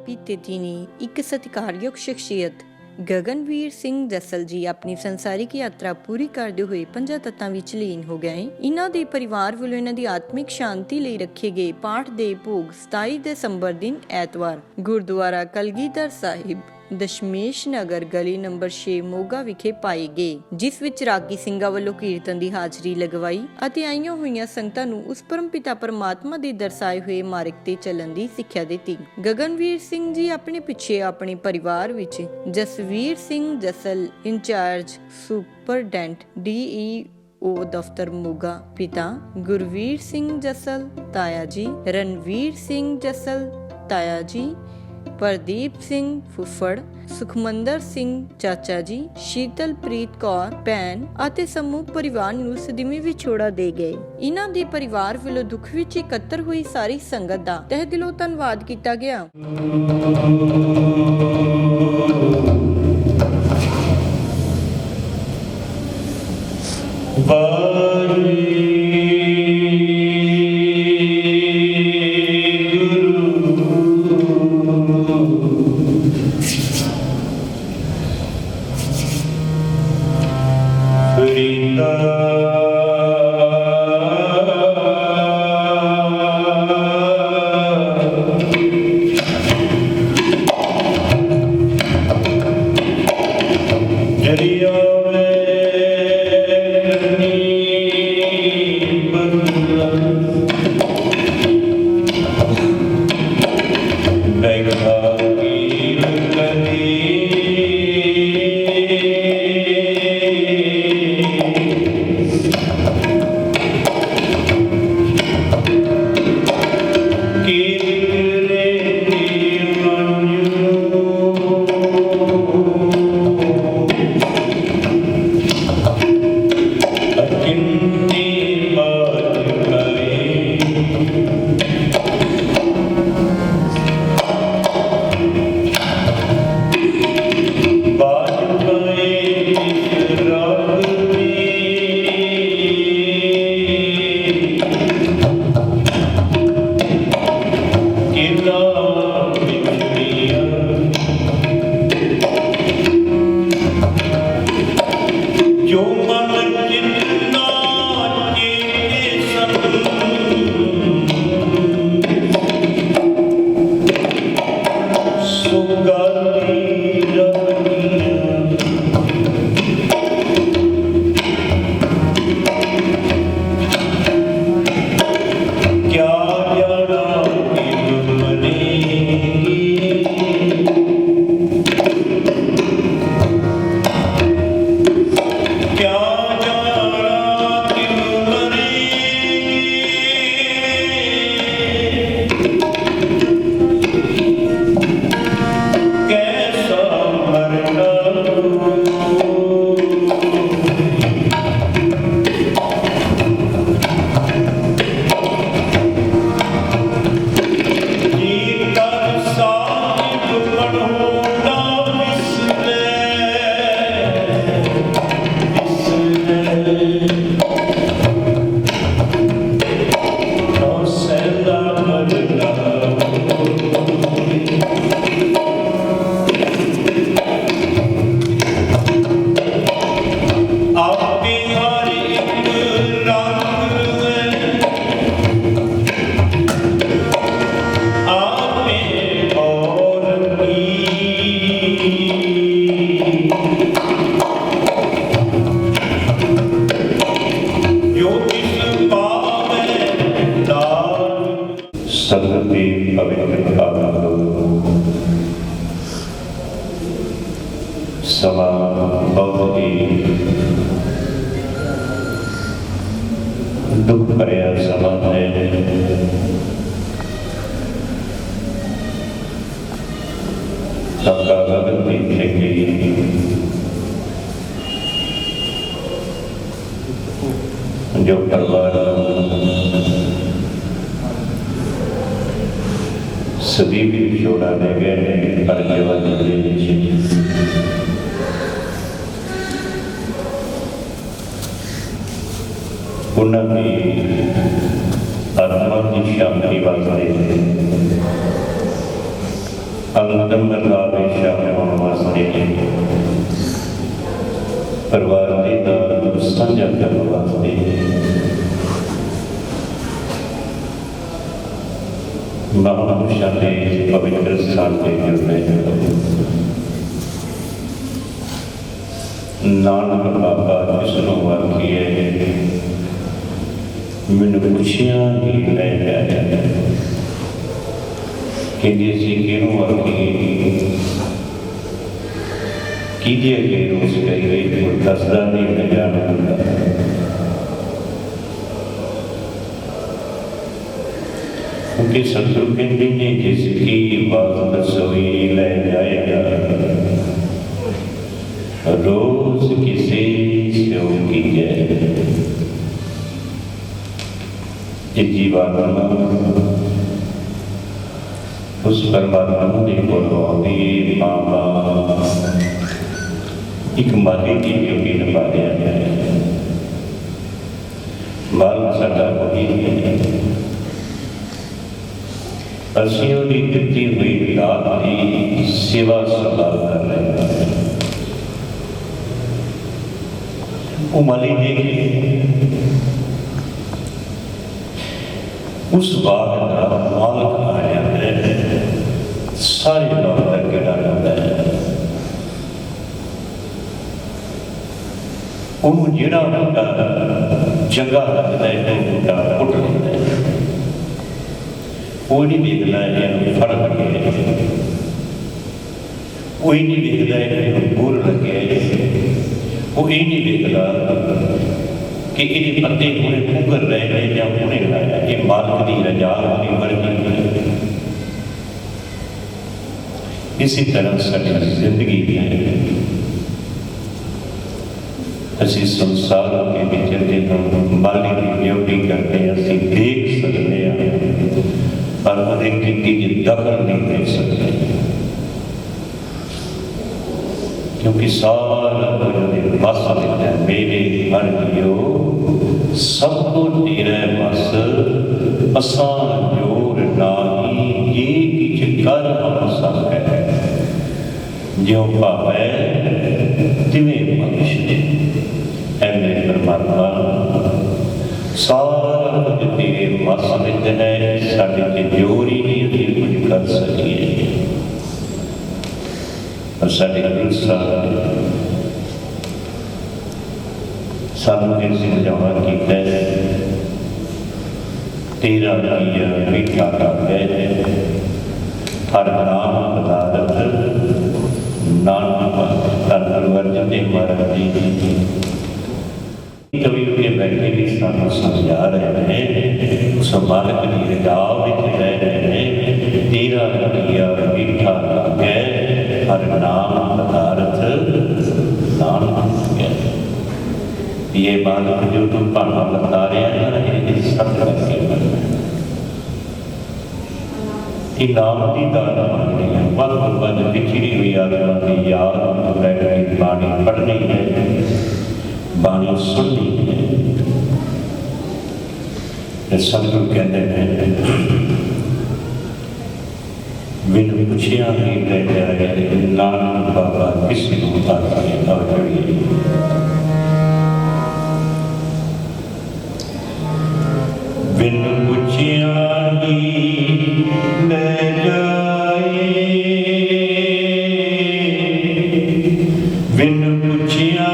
ਬੀਤੇ ਦਿਨੀ ਇੱਕ ਸਤਿਕਾਰਯੋਗ ਸ਼ਖਸੀਅਤ ਗਗਨਵੀਰ ਸਿੰਘ ਜੱਸਲ ਜੀ ਆਪਣੀ ਸੰਸਾਰਿਕ ਯਾਤਰਾ ਪੂਰੀ ਕਰਦੇ ਹੋਏ ਪੰਜਾਂ ਤੱਤਾਂ ਵਿੱਚ ਲੀਨ ਹੋ ਗਏ। ਇਹਨਾਂ ਦੇ ਪਰਿਵਾਰ ਵੱਲੋਂ ਇਹਨਾਂ ਦੀ ਆਤਮਿਕ ਸ਼ਾਂਤੀ ਲਈ ਰੱਖੇ ਗਏ ਪਾਠ ਦੇ ਭੋਗ 27 ਦਸੰਬਰ ਦਿਨ ਐਤਵਾਰ ਗੁਰਦੁਆਰਾ ਕਲਗੀਧਰ ਸਾਹਿਬ ਦਸ਼ਮੇਸ਼ ਨਗਰ ਗਲੀ ਨੰਬਰ 6 ਮੋਗਾ ਵਿਖੇ ਪਾਏ ਗਏ, ਜਿਸ ਵਿੱਚ ਰਾਗੀ ਸਿੰਘਾਂ ਵੱਲੋਂ ਕੀਰਤਨ ਦੀ ਹਾਜ਼ਰੀ ਲਗਵਾਈ ਅਤੇ ਆਈਆਂ ਹੋਈਆਂ ਸੰਗਤਾਂ ਨੂੰ ਉਸ ਪਰਮਪਿਤਾ ਪਰਮਾਤਮਾ ਦੇ ਦਰਸਾਏ ਹੋਏ ਮਾਰਗ ਤੇ ਚੱਲਣ ਦੀ ਸਿੱਖਿਆ ਦਿੱਤੀ। ਗਗਨਵੀਰ ਸਿੰਘ ਜੀ ਆਪਣੇ ਪਿੱਛੇ ਆਪਣੇ ਪਰਿਵਾਰ ਵਿੱਚ Jasvir Singh Jassal incharge superintendent DEO ਦਫ਼ਤਰ ਮੋਗਾ, ਪਿਤਾ ਗੁਰਵੀਰ ਸਿੰਘ ਜੱਸਲ ਤਾਇਆ ਜੀ, ਰਣਵੀਰ ਸਿੰਘ ਜੱਸਲ ਤਾਇਆ ਜੀ, ਪ੍ਰਦੀਪ ਸਿੰਘ ਫੁੱਫੜ, ਸੁਖਮੰਦਰ ਸਿੰਘ ਚਾਚਾ ਜੀ, ਸ਼ੀਤਲਪ੍ਰੀਤ ਕੌਰ ਭੈਣ ਅਤੇ ਸਮੂਹ ਪਰਿਵਾਰ ਨੂੰ ਸਦੀਵੀ ਵਿਛੋੜਾ ਦੇ ਗਏ। ਇਹਨਾਂ ਦੇ ਪਰਿਵਾਰ ਵੱਲੋਂ ਦੁੱਖ ਵਿੱਚ ਇਕੱਤਰ ਹੋਈ ਸਾਰੀ ਸੰਗਤ ਦਾ ਤਹਿ ਦਿਲੋਂ ਧੰਨਵਾਦ ਕੀਤਾ ਗਿਆ। ਸਮਾਂ ਬਹੁਤ ਹੀ ਦੁੱਖ ਭਰਿਆ ਸਮਾਂ ਹੈ। ਕਾਕਾ ਗਗਨਵੀਰ ਸਿੰਘ ਜੀ ਜੋ ਪਰਿਵਾਰ ਸਦੀਵੀ ਵਿਛੋੜਾ ਦੇ ਗਏ ਨੇ, ਪਰ ਜੀਵਨ ਦੇ ਵਿੱਚ ਉਹਨਾਂ ਦੀ ਆਤਮਾ ਦੀ ਸ਼ਾਂਤੀ ਵਾਸਤੇ ਅੰਤਮ ਅਰਦਾਸ ਸ਼ਾਮਿਲ ਵਾਸਤੇ ਪਰਿਵਾਰ ਦੇ ਨਾਲ ਸਾਂਝਾ ਕਰਨ ਵਾਸਤੇ ਮਹਾਂਪੁਰਸ਼ਾਂ ਦੇ ਪਵਿੱਤਰ ਸਥਾਨ ਤੇ ਜੁੜਦੇ ਨਾਨਕ ਬਾਬਾ ਜਿਸ ਨੂੰ ਆਖੀਏ ਮੈਨੂੰ ਪੁੱਛਿਆ ਹੀ ਲੈ ਜਾਇਆ ਕਹਿੰਦੇ ਸੀ ਕਿਹਨੂੰ ਆਖੀਏ ਕਿਹਦੇ ਅੱਗੇ ਰੋਸ ਕਰੀਏ ਉਹ ਦੱਸਦਾ ਨਹੀਂ ਨਾ ਜਾਣਦਾ ਕਿਉਂਕਿ ਸਤਿਗੁਰੂ ਕਹਿੰਦੇ ਨੇ ਜਿਸ ਕੀ ਬਾਤ ਦੱਸੋਈ ਲੈ ਜਾਏਗਾ रोज किसे स्यो की जय जीवात्मा उस परमात्मा के कोलों माँ बाप एक माली की ड्यूटी निभा रहा है। माल साडा वही है, असीं उहदी दित्ती हुई दात की सेवा संभाल कर रहे हैं। वो माली देख उस बाग का मालक आया है, सारे बाग का गिरा जाता है। उन्होंने जिहड़ा बूटा चंगा लगता है वो बूटा पुट लेता है। वो नहीं देखता है कि फड़ लगे, वो ही नहीं देखता है कि बूर लगे, वो ये नहीं देखता कि ये पत्ते पूरे उगर रहे हैं या होने लाया। ये मालक की रजा की वर्गी। इसी तरह साडी जिंदगी है, असी संसार के विचरते हैं, माली की ड्यूटी करते हैं, असी देख सकते हैं पर उन्हें की दखल नहीं दे सकते क्योंकि सारा बस है मेरे हर जियो सब तो तेरे बस असान जोर नाही ये किछ कर हम सकै ज्यों भावै तिवें बख्श ऐ मेरे परमात्मा सारा कुछ तेरे बस विच है। साडे ते जोर ही नहीं असीं कुछ कर सकीए। और साढ़े गुरु साहब सानू ये समझावा कीता है, तेरा किया मीठा है हर नाम पदार्थ नानक धन अर्जन देव महाराज जी कवि के बैठे भी सानू समझा रहे हैं। उस मालक की रजा विच रह रहे हैं। तेरा किया मीठा है हर नाम पदार्थ नानक है। ये मालक जो तुम भाना बता रहे हैं ना ये सब करके नाम की दान मांगनी है। वध वध बिछड़ी हुई आत्मा की याद तो बैठ बाणी पढ़नी है, बाणी सुननी है। सतगुरु कहते हैं बिन पुछिया ही रह जाए नानक बाबा किसी को आखिए और बिन पुछिया ही रह जाए बिन पुछिया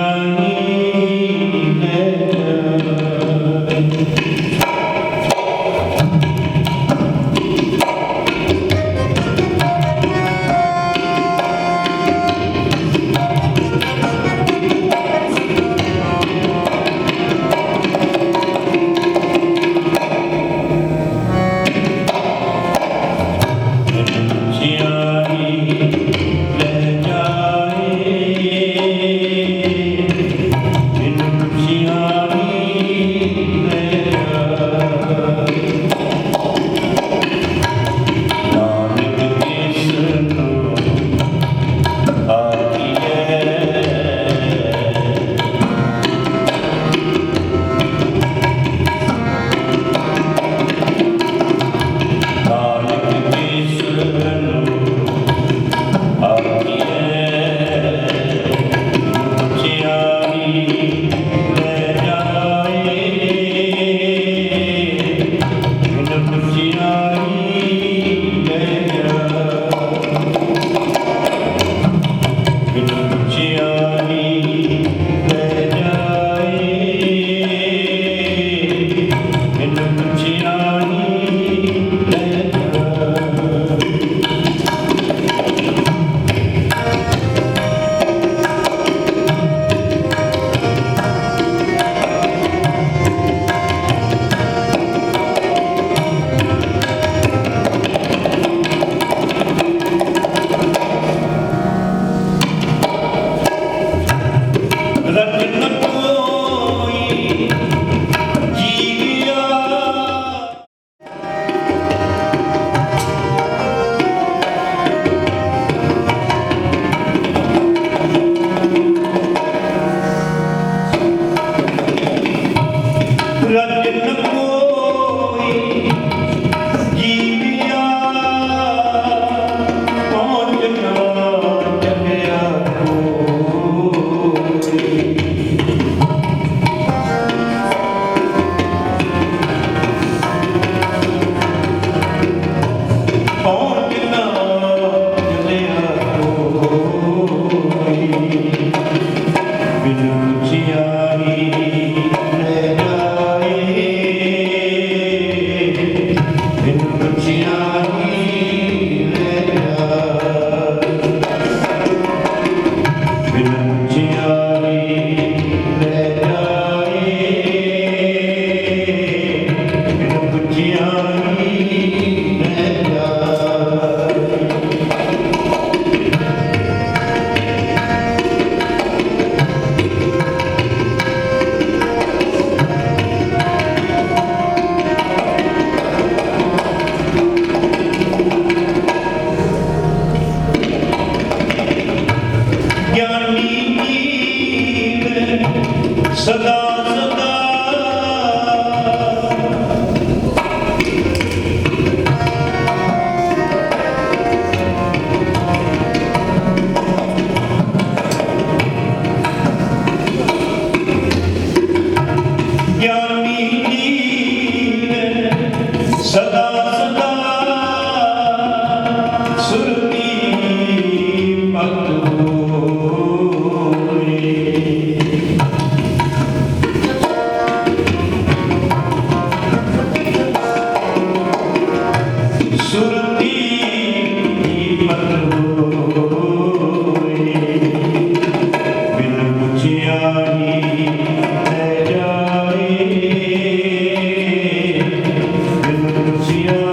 ਸਦਾ ਸਦਾ ਸੁਰਤੀ ਭਗਤ ਹੋਏ। ਸੁਰਤੀ ਭਗਤ ਹੋਏ। ਬਿਨ ਪੁੱਛਿਆ ਹੀ ਲੈ ਜਾਏ, ਬਿਨ ਪੁੱਛਿਆ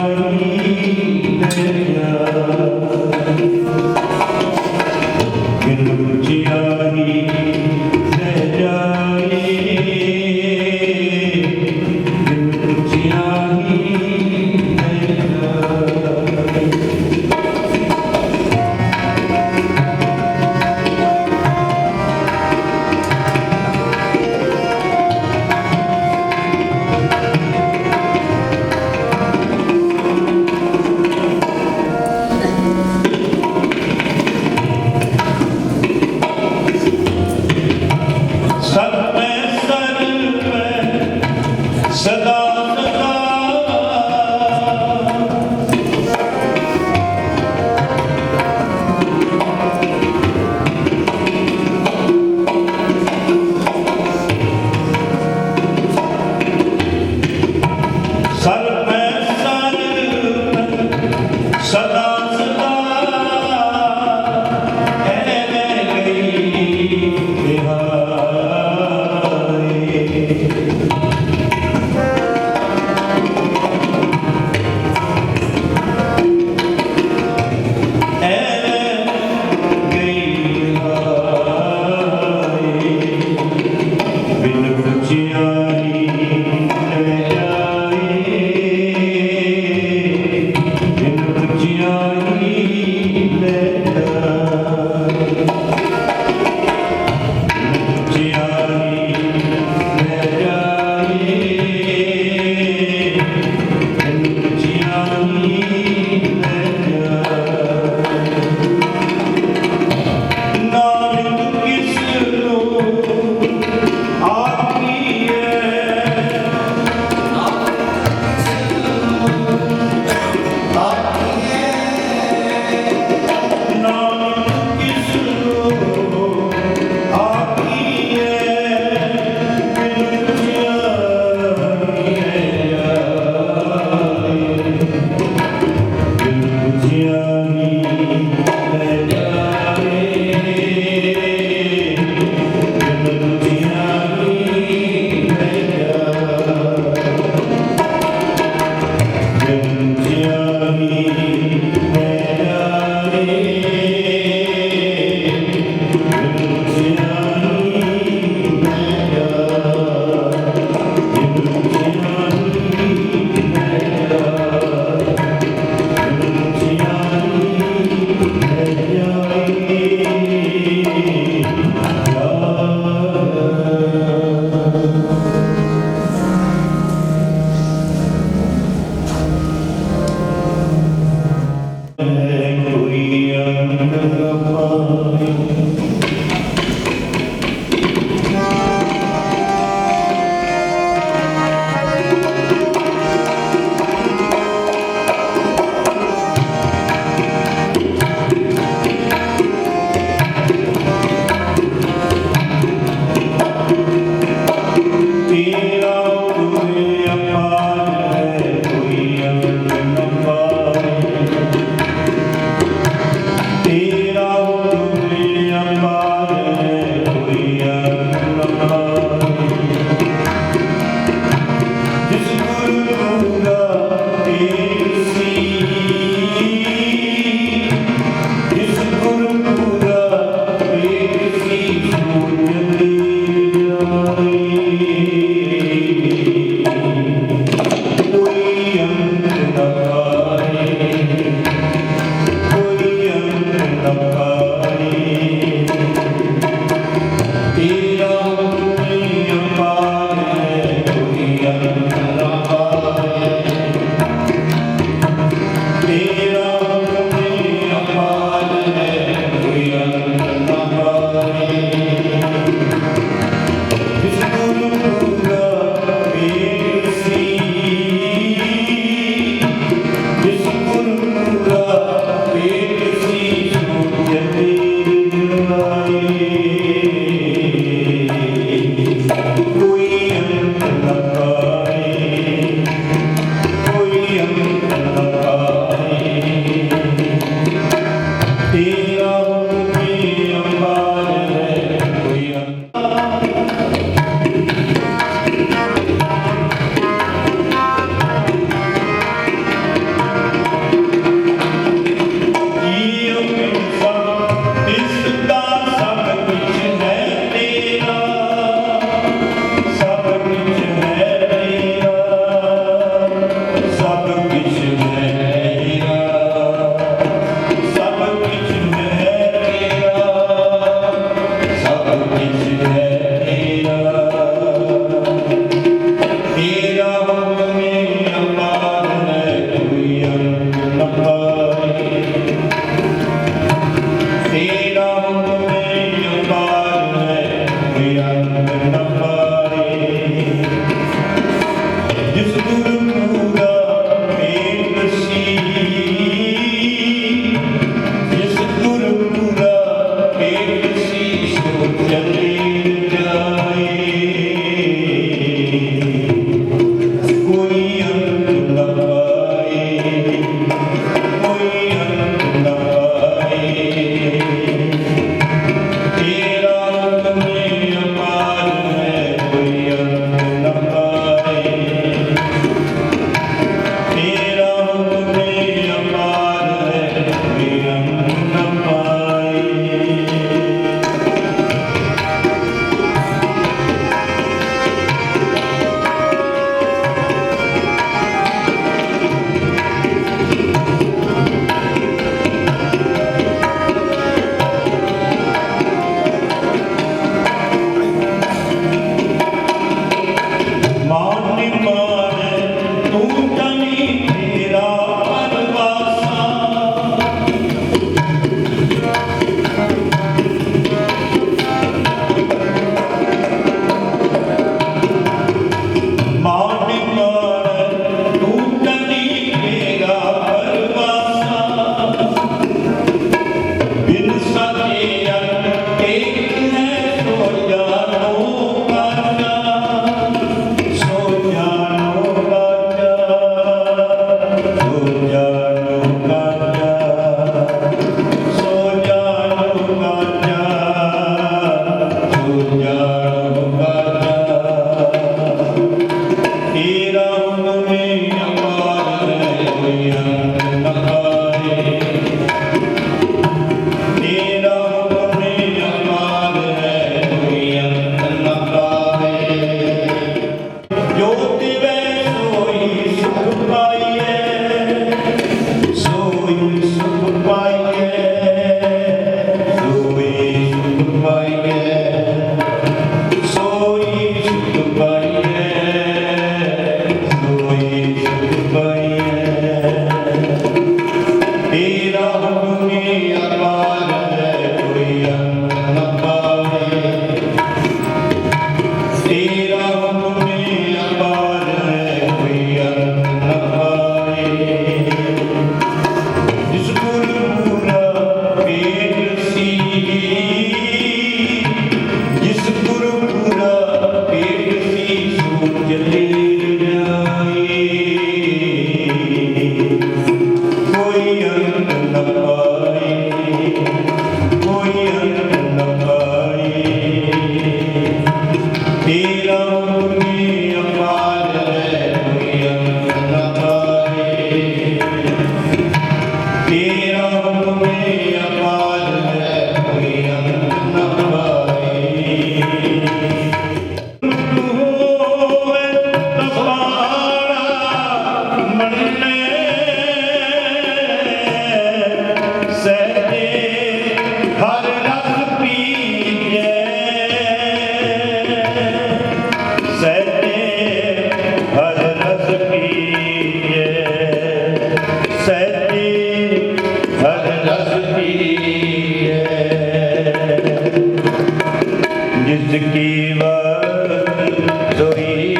जिसकी वक्त सोई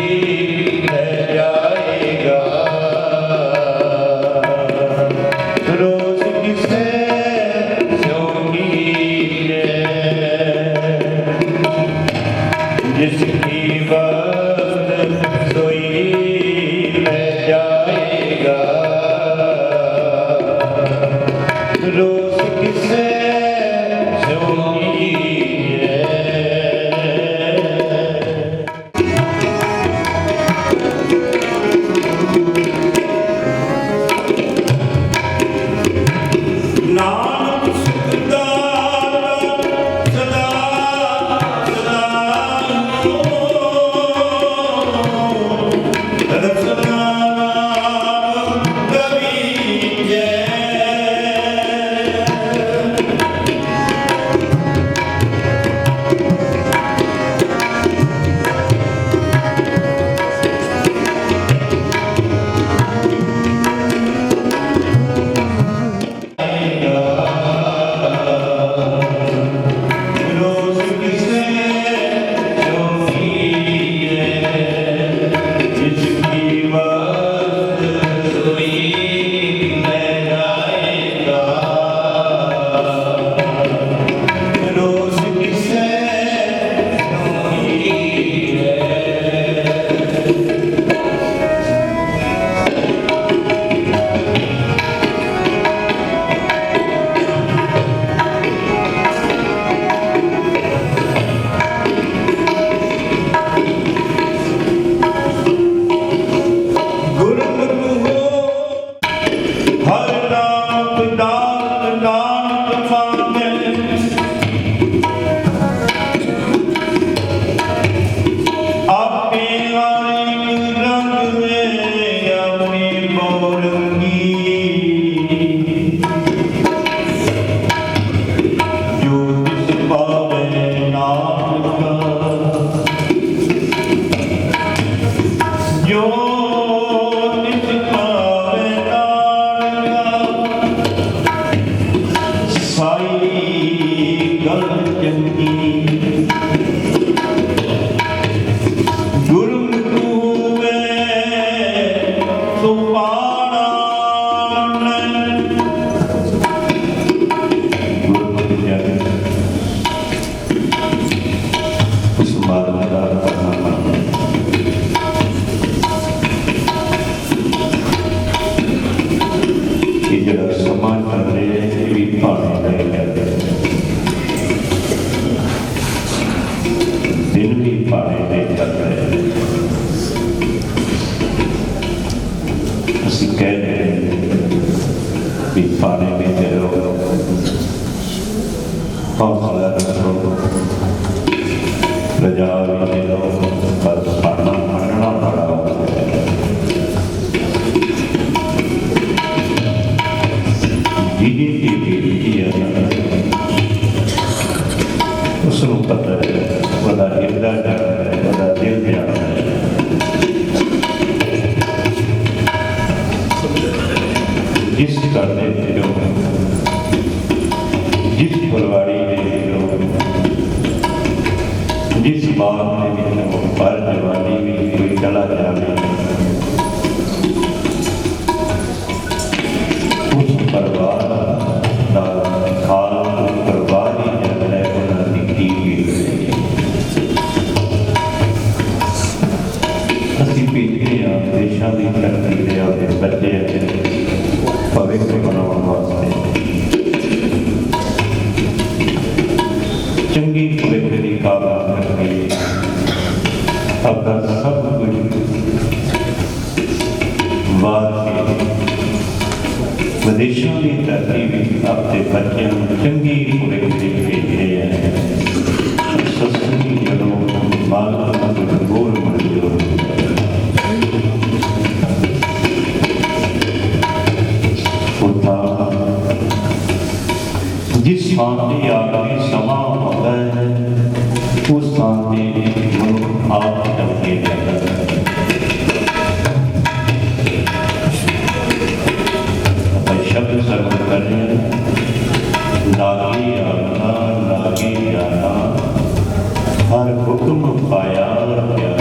रह जाएगा ਸੁਪਾਣਾ ਗੁਰਮਤਿ ਜਨ ਉਸ ਮਾਰਗ ਦਾ ਕਰਨਾ ਕਿ ਜਿਹੜਾ ਸਮਾਂ ਚੱਲ ਰਿਹਾ ਹੈ ਇਹ ਵੀ ਭਾਣੇ ਦਾ दिन भी पाने में चल रहे ਅਸੀਂ ਕਹਿ ਰਹੇ ਵੀ ਪਾਣੇ में चलो हौसला रखो रजा भी लो पर पाना मनना बड़ा है दीदी की बेटी है उसको पता है बड़ा हिरदा जाना है बड़ा दिल जाना है जिस करने में जो जिस फुलवाड़ी में जो जिस बाग में जो पर जवानी में कोई चला जाए उस परिवार का खाल परिवार ही जाना है उन्होंने की ਅਸੀਂ ਭੇਜਦੇ ਹਾਂ ਦੇਸ਼ਾਂ ਦੀ ਤਰੱਕੀ ਦੇ ਆਪਣੇ ਬੱਚੇ ਭਵਿੱਖ ਬਣਾਉਣ ਵਾਸਤੇ ਚੰਗੀ ਭਵਿੱਖ ਦੀ ਕਾਮਨਾ ਕਰਕੇ ਆਪਣਾ ਸਭ ਕੁਝ ਵਾਰ ਕੇ ਵਿਦੇਸ਼ਾਂ ਦੀ ਧਰਤੀ ਵਿੱਚ ਆਪਣੇ ਬੱਚਿਆਂ ਨੂੰ ਚੰਗੀ ਭਵਿੱਖ ਦੇ ਭੇਜਦੇ ਹੈ ਸਸਤੀ ਜਦੋਂ ਮਾਲਕ ਦਾ ਗੋਲ ਮਿਲ जिस स्थान से आखिरी समा होता है उस स्थान में मनुष्य आप चलते रहता है शब्द सर्व करें लागे आना हर हुक्म पाया प्यार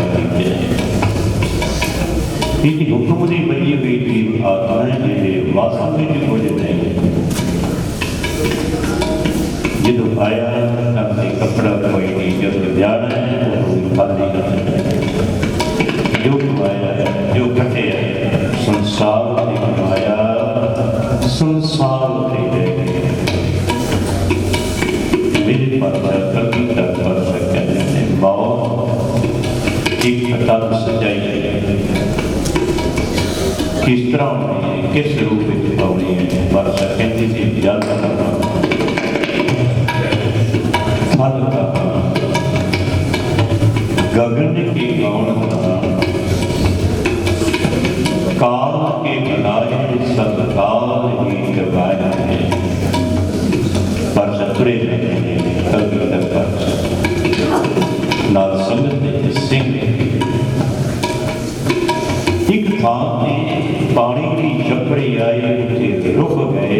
क्योंकि हुक्म की बनी हुई जीव आत्माएं जिसे वास्तव में कुछ नहीं जो आया अपने कपड़ा कोई नहीं जब जाना है वो खाली जो कमाया जो कटे संसार ने कमाया संसार मेरे पर कभी तक पर सकते मौत एक खतल सजाई किस तरह किस रूप में पानी है पर सकते थी याद करना गगन की गौण काल के बनाए सब काल ही गवाया है पर सतुरे कभी तक ना संगत सिंह एक थान में पानी की छपड़ी आई उसे रुक गए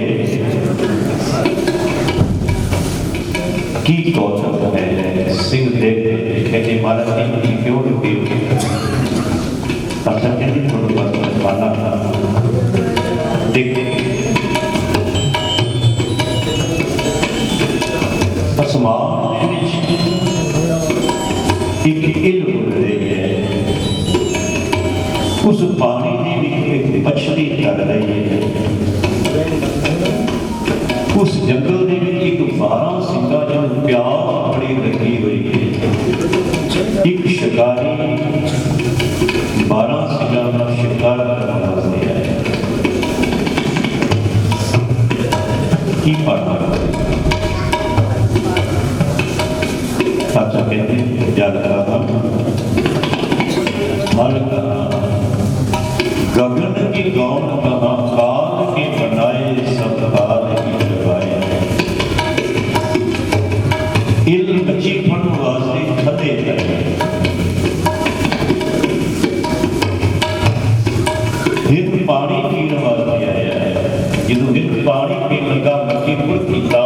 की गौतम है सिंह देखते कहते महाराज की क्यों रुकी तब तक कहते थोड़ा बहुत माना देखते आसमान एक इल उड़ रही है उस पानी में एक मछली चल रही है उस जंगल में एक 12 सिंगा जो प्यार बड़ी लगी हुई है एक शिकारी 12 सिंगा का शिकार करना है की पाना अच्छा कहते याद रहा मल कहा गगन की गौण कहा काल के बनाए सब काल की लगाए इल बच्ची फण वास्ते खते करे हित पानी पीण वास्ते आया है जो हित पानी पीण लगा बच्ची फुल कीता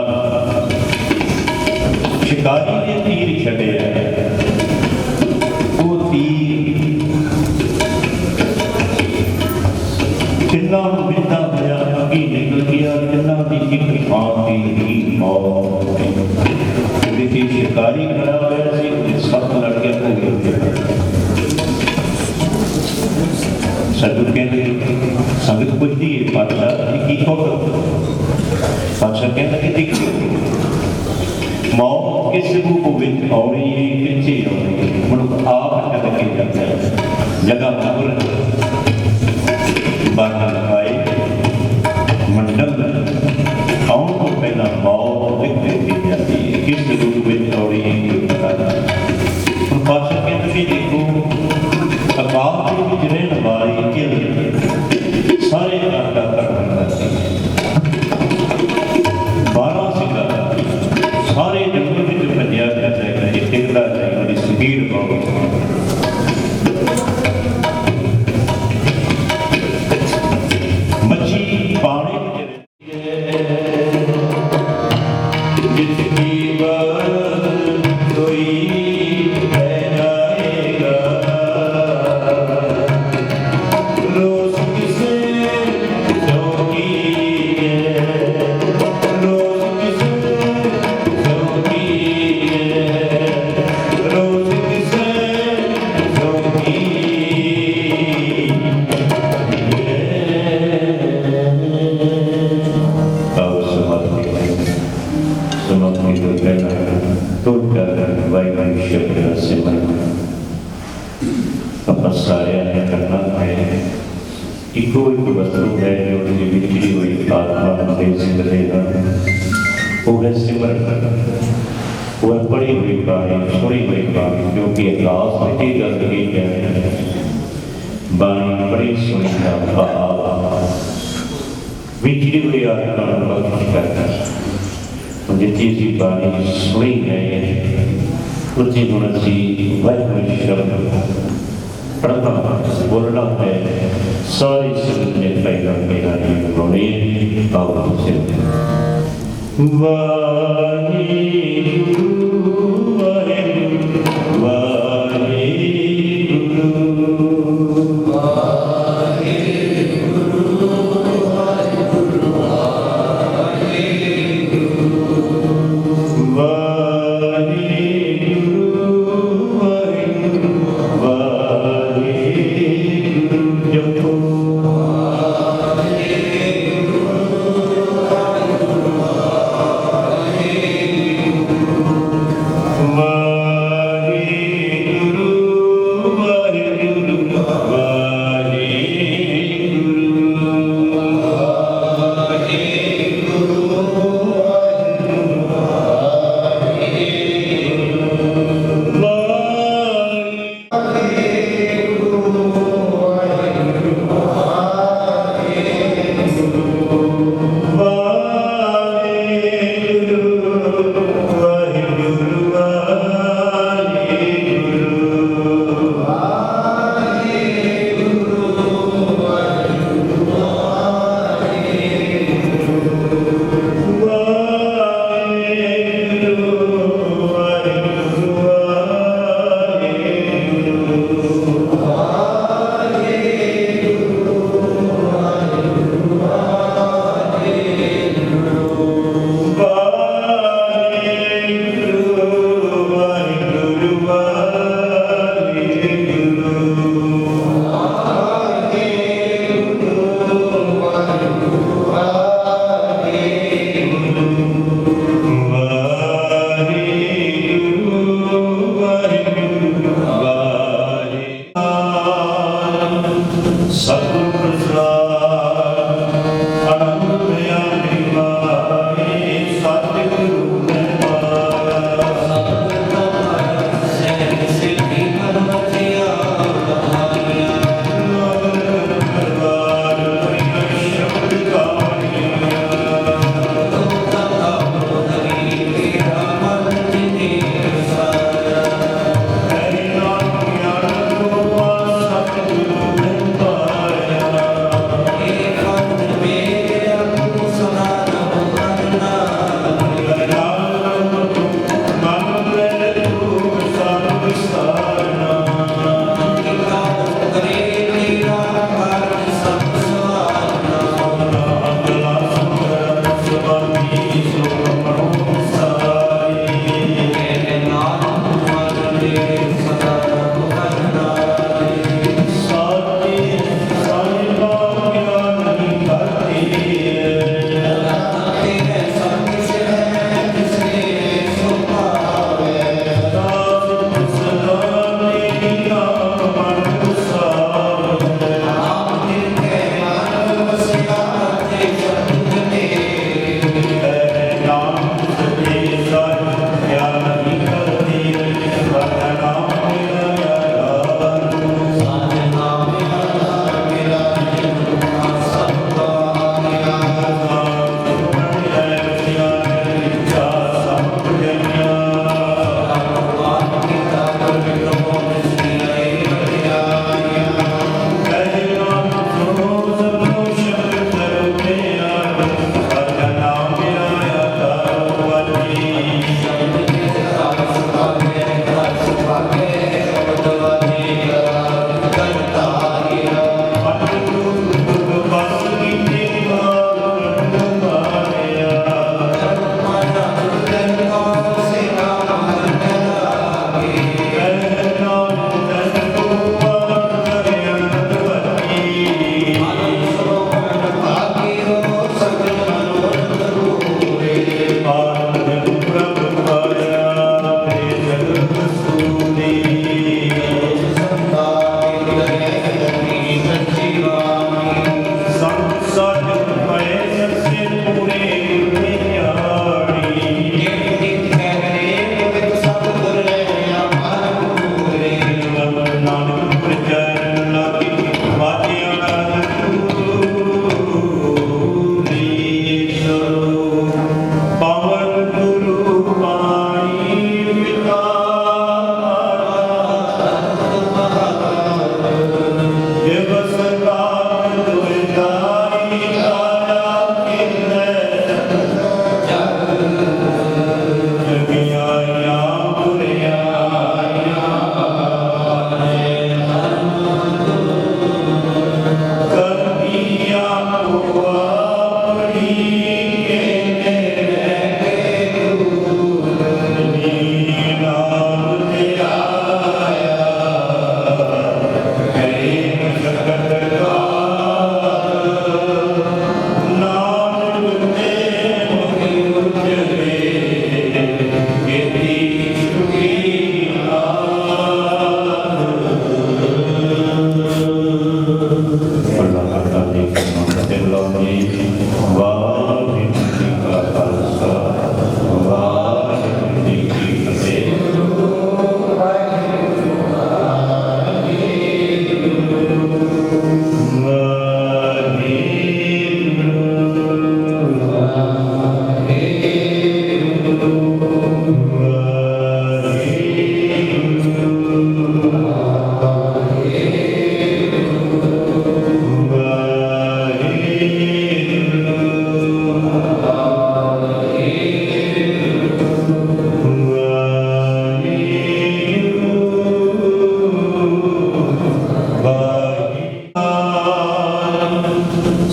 शिकारी ने तीर छड़े वो तीर तिन्ना मिलता होया अगे निकल गया, तिन्ना की एक मां की ही मौत। देखिए शिकारी खड़ा होया सी, सत लड़के हो गए। सतगुरु कहते संगत पुछती है पातशाह की होगा। पातशाह कहता कि देखिए मौत किस रूप में आनी है, कितने आनी है, मनुख आप कद के जाता है जगह पूर बाहर लगाए मंडल आने को पहला मौत लिख दी जाती है, किस रूप में आनी है पता नहीं। पातशाह कहते कि देखो अकाल के विच रहन वाले किल सारे आटा करना करते 12 सिंगा सारे जंगल में भजया करता है, टिकता है बड़ी स्पीड बहुत। मच्छी पानी में जिसकी बात कोई है जाएगा, रोज किसे जोगी है, रोज किसे जोगी है, रोज किसे जोगी आओ समाप्ति तो कहना तो कर वायु शब्द से मन तपस्या करना है। इको एक वस्तु है जो मुझे बिखरी हुई आत्मा से सिमरेगा, वो है सिमरन, वो है पढ़ी हुई बाणी, सुनी हुई बाणी, जो कि अहसास में गल की है। बाणी बड़ी सुनी का भाव बिखरी हुई आत्मा बख्श करना। जितनी सी बाणी सुनी है उतनी उन्नति वायु शब्द पढ़ना बोलना है, सारी संगत ने पहला मेरा बोले आओ से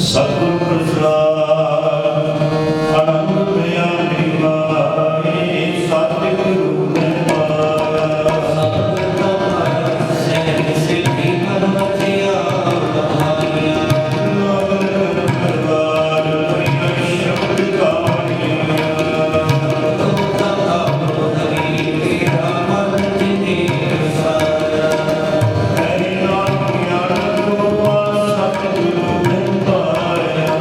ਸਤਿਗੁਰ ਪ੍ਰਸਾਦ ਆਨੰਦ ਪਿਆ ਨਿਵਾਏ ਸਤਿਗੁਰੂ ਨੇ ਪਾਇਆ ਸਹਿ ਸਿੱਧੀ ਮਨਮਤਿਆ ਬਹਾਇਆ ਨਾਨਕ ਪਰਵਾਰ ਹੋਈ ਸ਼ਬਦ ਗਾਵਣੀਆ ਲੋਕਾਂ ਦਾ ਬੋਧੀ ਤੇਰਾ ਮਨ ਜਿਨੇ ਵਸਾਇਆ ਹਰਿ ਨਾਮ ਗਿਆਨ ਰੂਪਾ ਸਤਿਗੁਰੂ ਨੇ ਪਾਇਆ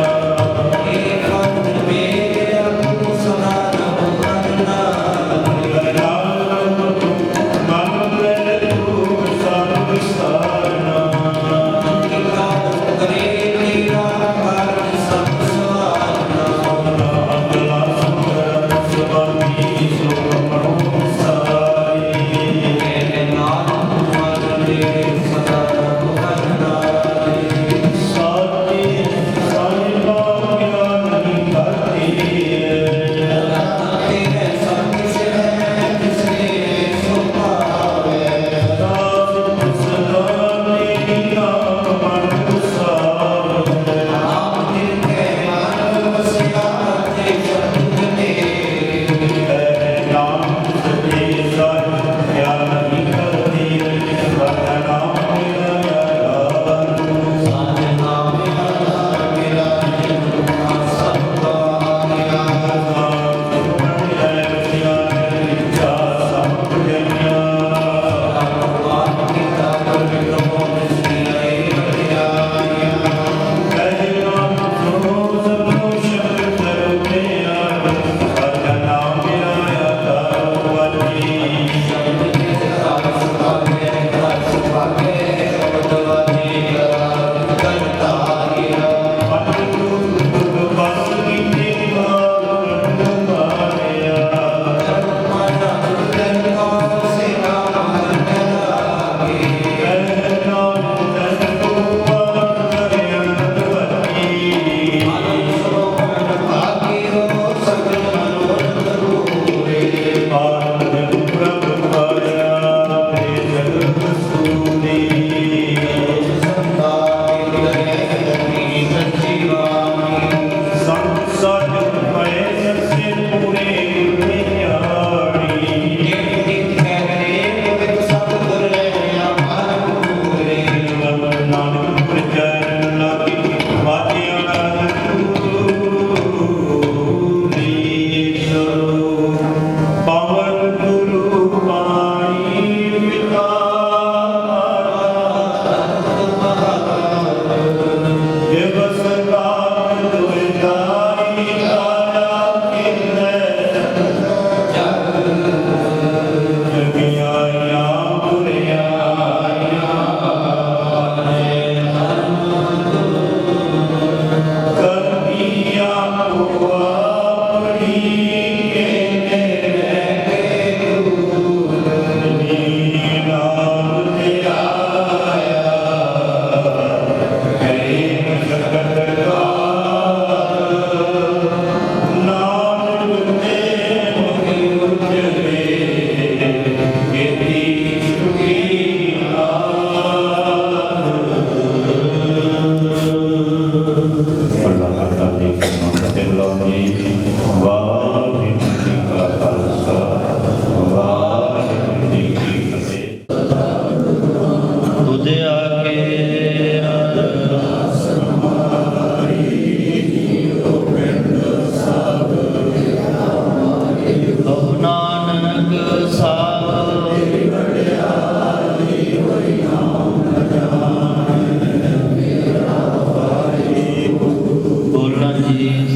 ਏਕ ਅੰਤ ਮੇਰੇ ਅੰਤ ਸਦਾ ਰਹੁ ਮਨ ਲੈ ਤੂੰ ਸਭ ਵਿਸਾਰਨਾ ਕਰੇ ਤੇਰਾ ਕਾਰਨ ਸਭ ਸਵਾਰਨਾ ਅਗਲਾ ਸੁੰਦਰ ਸੁਭਾਗੀ ਸੁਭਮਣੋ ਸਾਈ ਮੇਰੇ ਨਾਮ ਮਨ ਦੇ ਸਦਾ ਬੁਹਰਨਾਈ ਸਾਚੇ ਸਾਹਿਬਾ ਗਿਆਨੀ ਕਰਤੀ ਤੇਰੇ ਸੰਗ ਸਿਰ ਕਿਸਨੇ ਸੋ ਪਾਵੇ ਦਾਸ ਸਦਾ ਤੇਰੀ ਨਾਮ ਮਨ ਵਸਾਵੇ ਆਪ ਦਿਲ ਕੇ ਮਨ ਵਸਿਆ ਤੇ ਸ਼ਬਦ ਨੇ ਤੇਰੇ ਨਾਮ ਸਦੇ ਸਾਹਿਬ ਗਿਆਨੀ ਕਰਤੀ ਵਰਨਾ ਨਾਮ ਮੇਰਾ ਯਾਰ ਸਾਜੇ ਨਾਮ ਮੇਰਾ ਜੀਵਨ ਸਭ ਪਾਇਆ